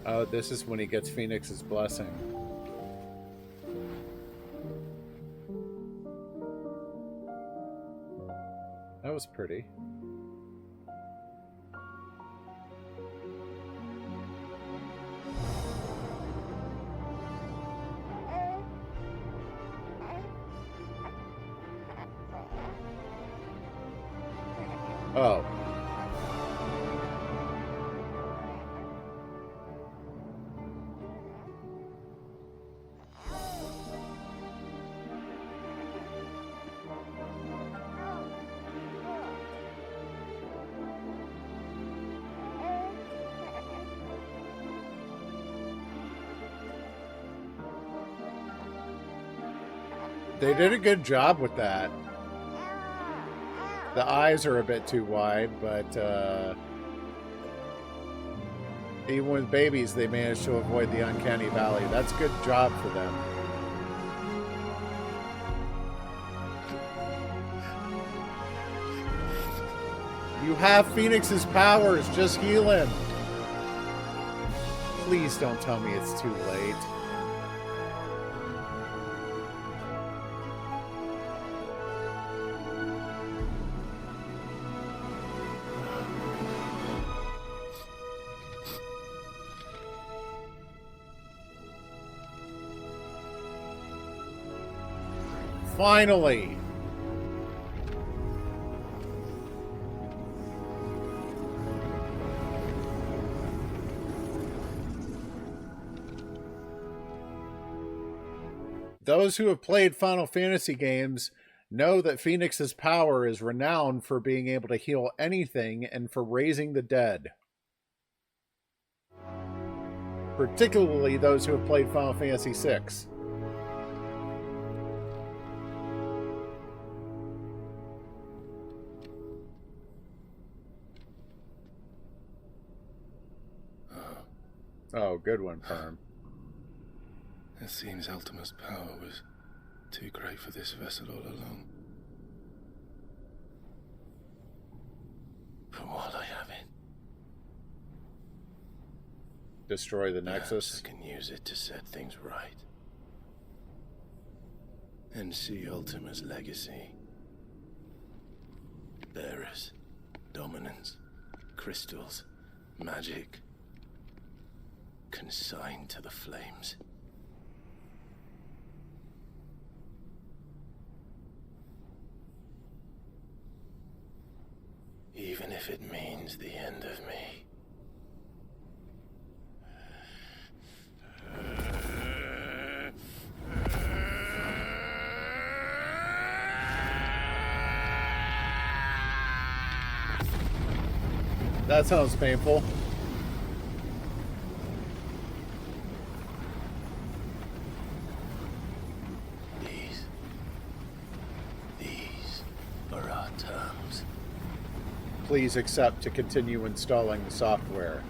Oh, this is when he gets Phoenix's blessing. That was pretty. Oh. They did a good job with that. The eyes are a bit too wide, but even with babies, they managed to avoid the uncanny valley. That's a good job for them. You have Phoenix's powers. Just heal him. Please don't tell me it's too late. Finally! Those who have played Final Fantasy games know that Phoenix's power is renowned for being able to heal anything and for raising the dead. Particularly those who have played Final Fantasy VI. Oh, good one, Perm. It seems Ultima's power was too great for this vessel all along. But while I have it, destroy the Nexus. I can use it to set things right. And see Ultima's legacy. Bearers, dominance, crystals, magic, consigned to the flames. Even if it means the end of me. That sounds painful. These are our terms. Please accept to continue installing the software.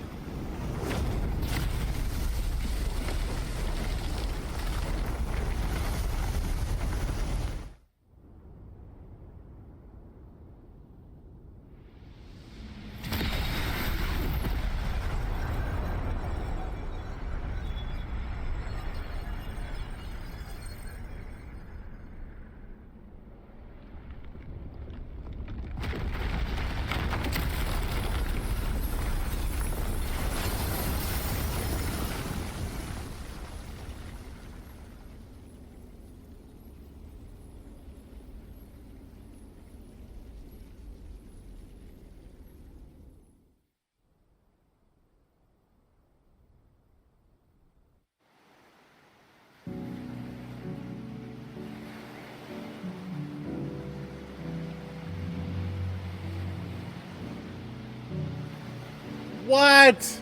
What?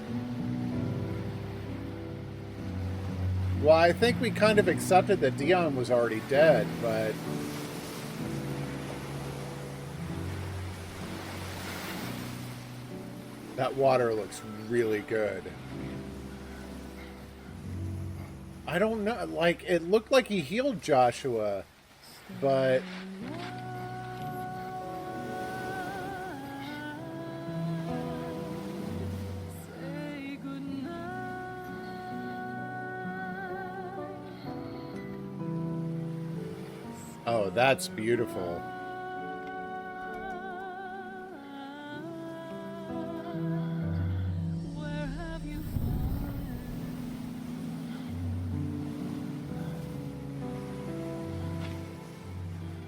Well, I think we kind of accepted that Dion was already dead, but... that water looks really good. I don't know, like, it looked like he healed Joshua, but... oh, that's beautiful.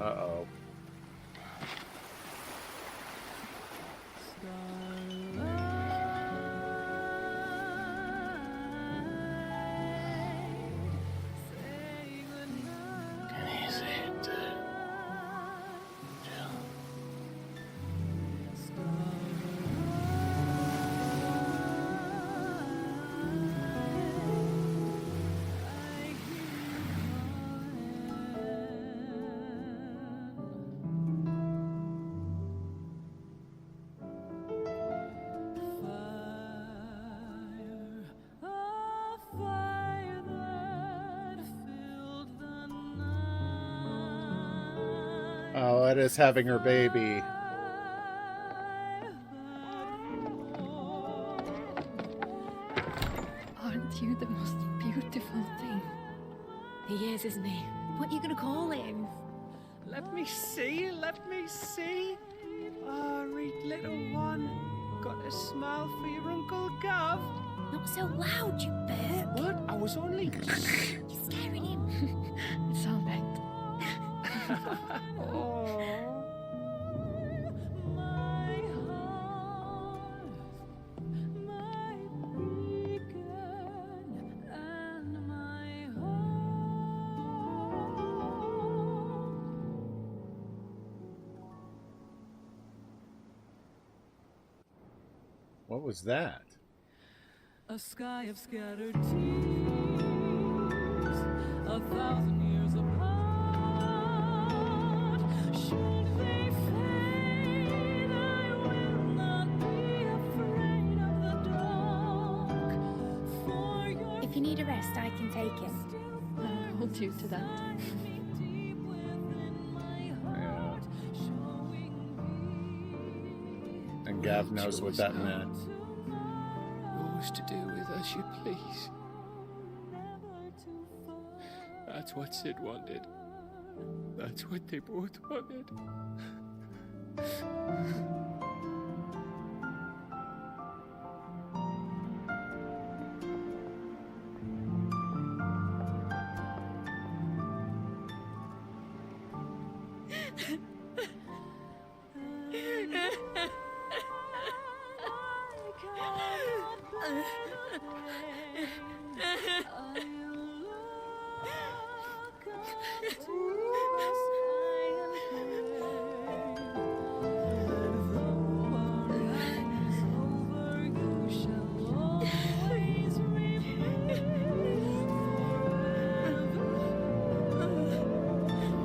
Uh-oh. Oh, it is having her baby. Aren't you the most beautiful thing? He is, isn't he? What are you gonna call him? Let me see, let me see. Oh, read little one. Got a smile for your Uncle Gav. Not so loud, you bird. What? I was only... You're scaring him. It's all right. What was that? A sky of scattered tears, 1,000 years apart. Should they fade, I will not be afraid of the dark. For your If you need a rest, I can take him. I'll hold you to that. And Gav knows what that meant. Yours to do with as you please. That's what Sid wanted. That's what they both wanted.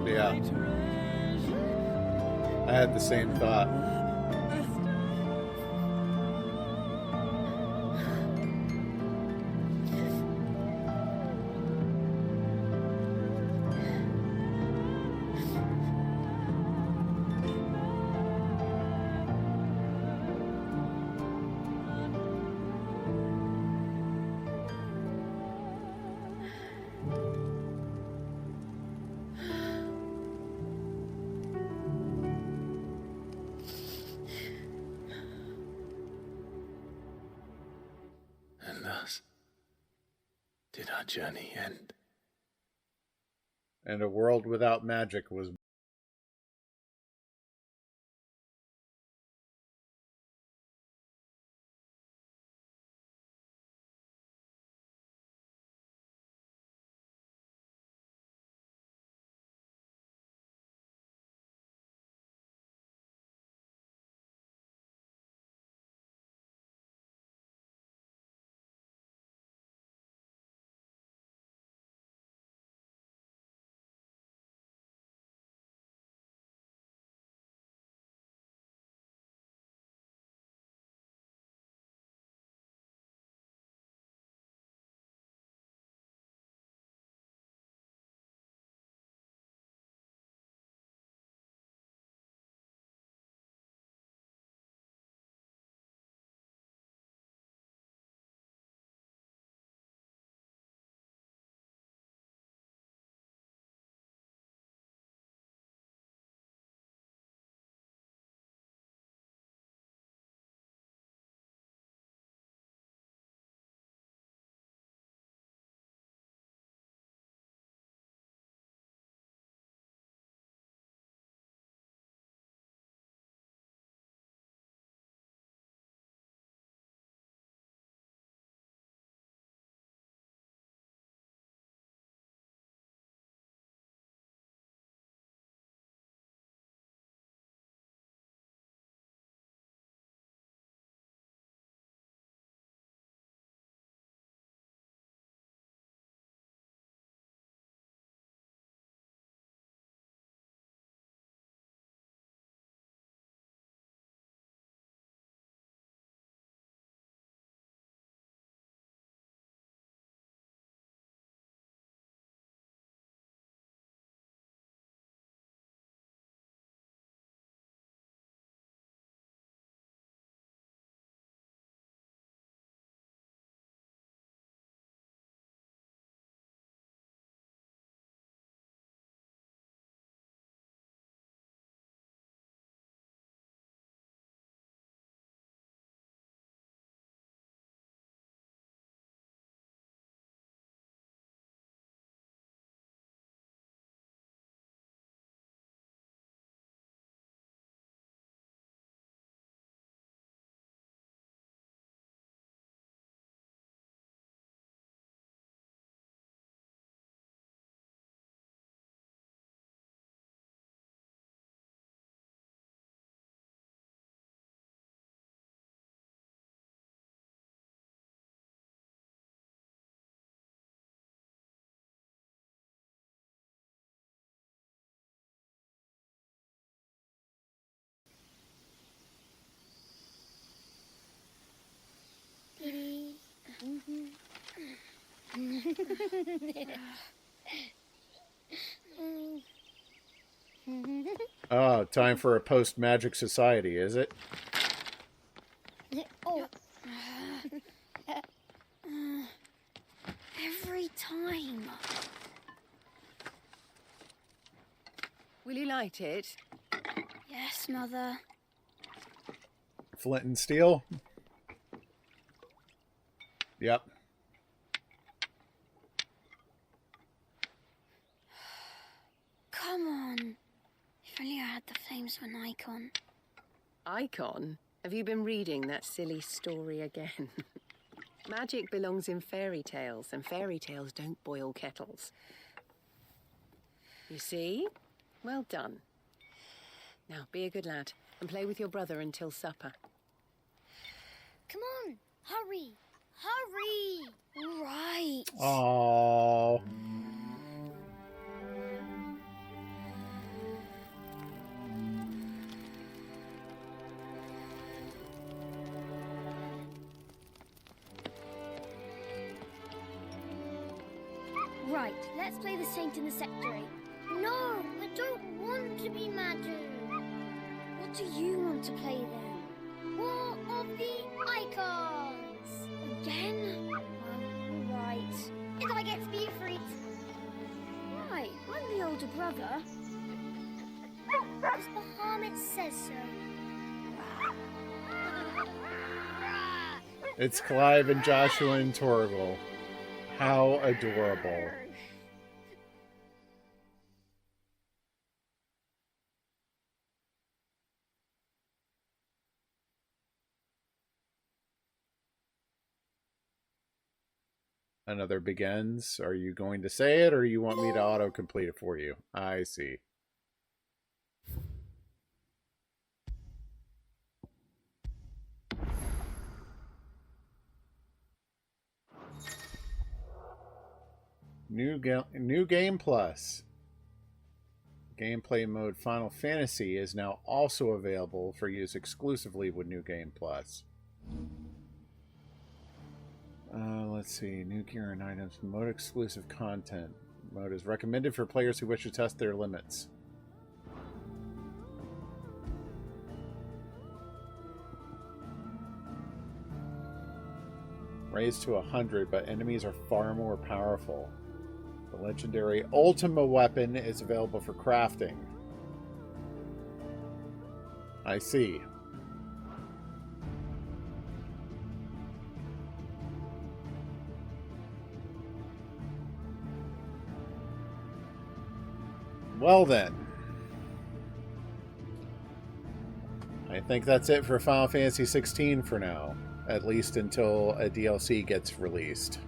Yeah. I had the same thought. And thus did our journey end. And a world without magic was Oh, time for a post-magic society, is it? Oh. Every time. Will you light it? Yes, Mother. Flint and steel? Yep. Come on. If only I had the flames of an icon. Icon? Have you been reading that silly story again? Magic belongs in fairy tales, and fairy tales don't boil kettles. You see? Well done. Now, be a good lad, and play with your brother until supper. Come on, hurry! Hurry! All right. Aww. Right, let's play the saint in the secretary. No, I don't want to be Madu. What do you want to play then? War of the Icons! Again? All right. And I get to be a freak. Right, I'm the older brother. Because Bahamut says so. It's Clive and Joshua and Torgal. How adorable. Another begins. Are you going to say it, or you want me to autocomplete it for you? I see. New Game Plus. Gameplay mode Final Fantasy is now also available for use exclusively with New Game Plus. Let's see. New gear and items. Mode exclusive content. Mode is recommended for players who wish to test their limits. Raised to 100, but enemies are far more powerful. The legendary Ultima weapon is available for crafting. I see. Well then. I think that's it for Final Fantasy XVI for now. At least until a DLC gets released.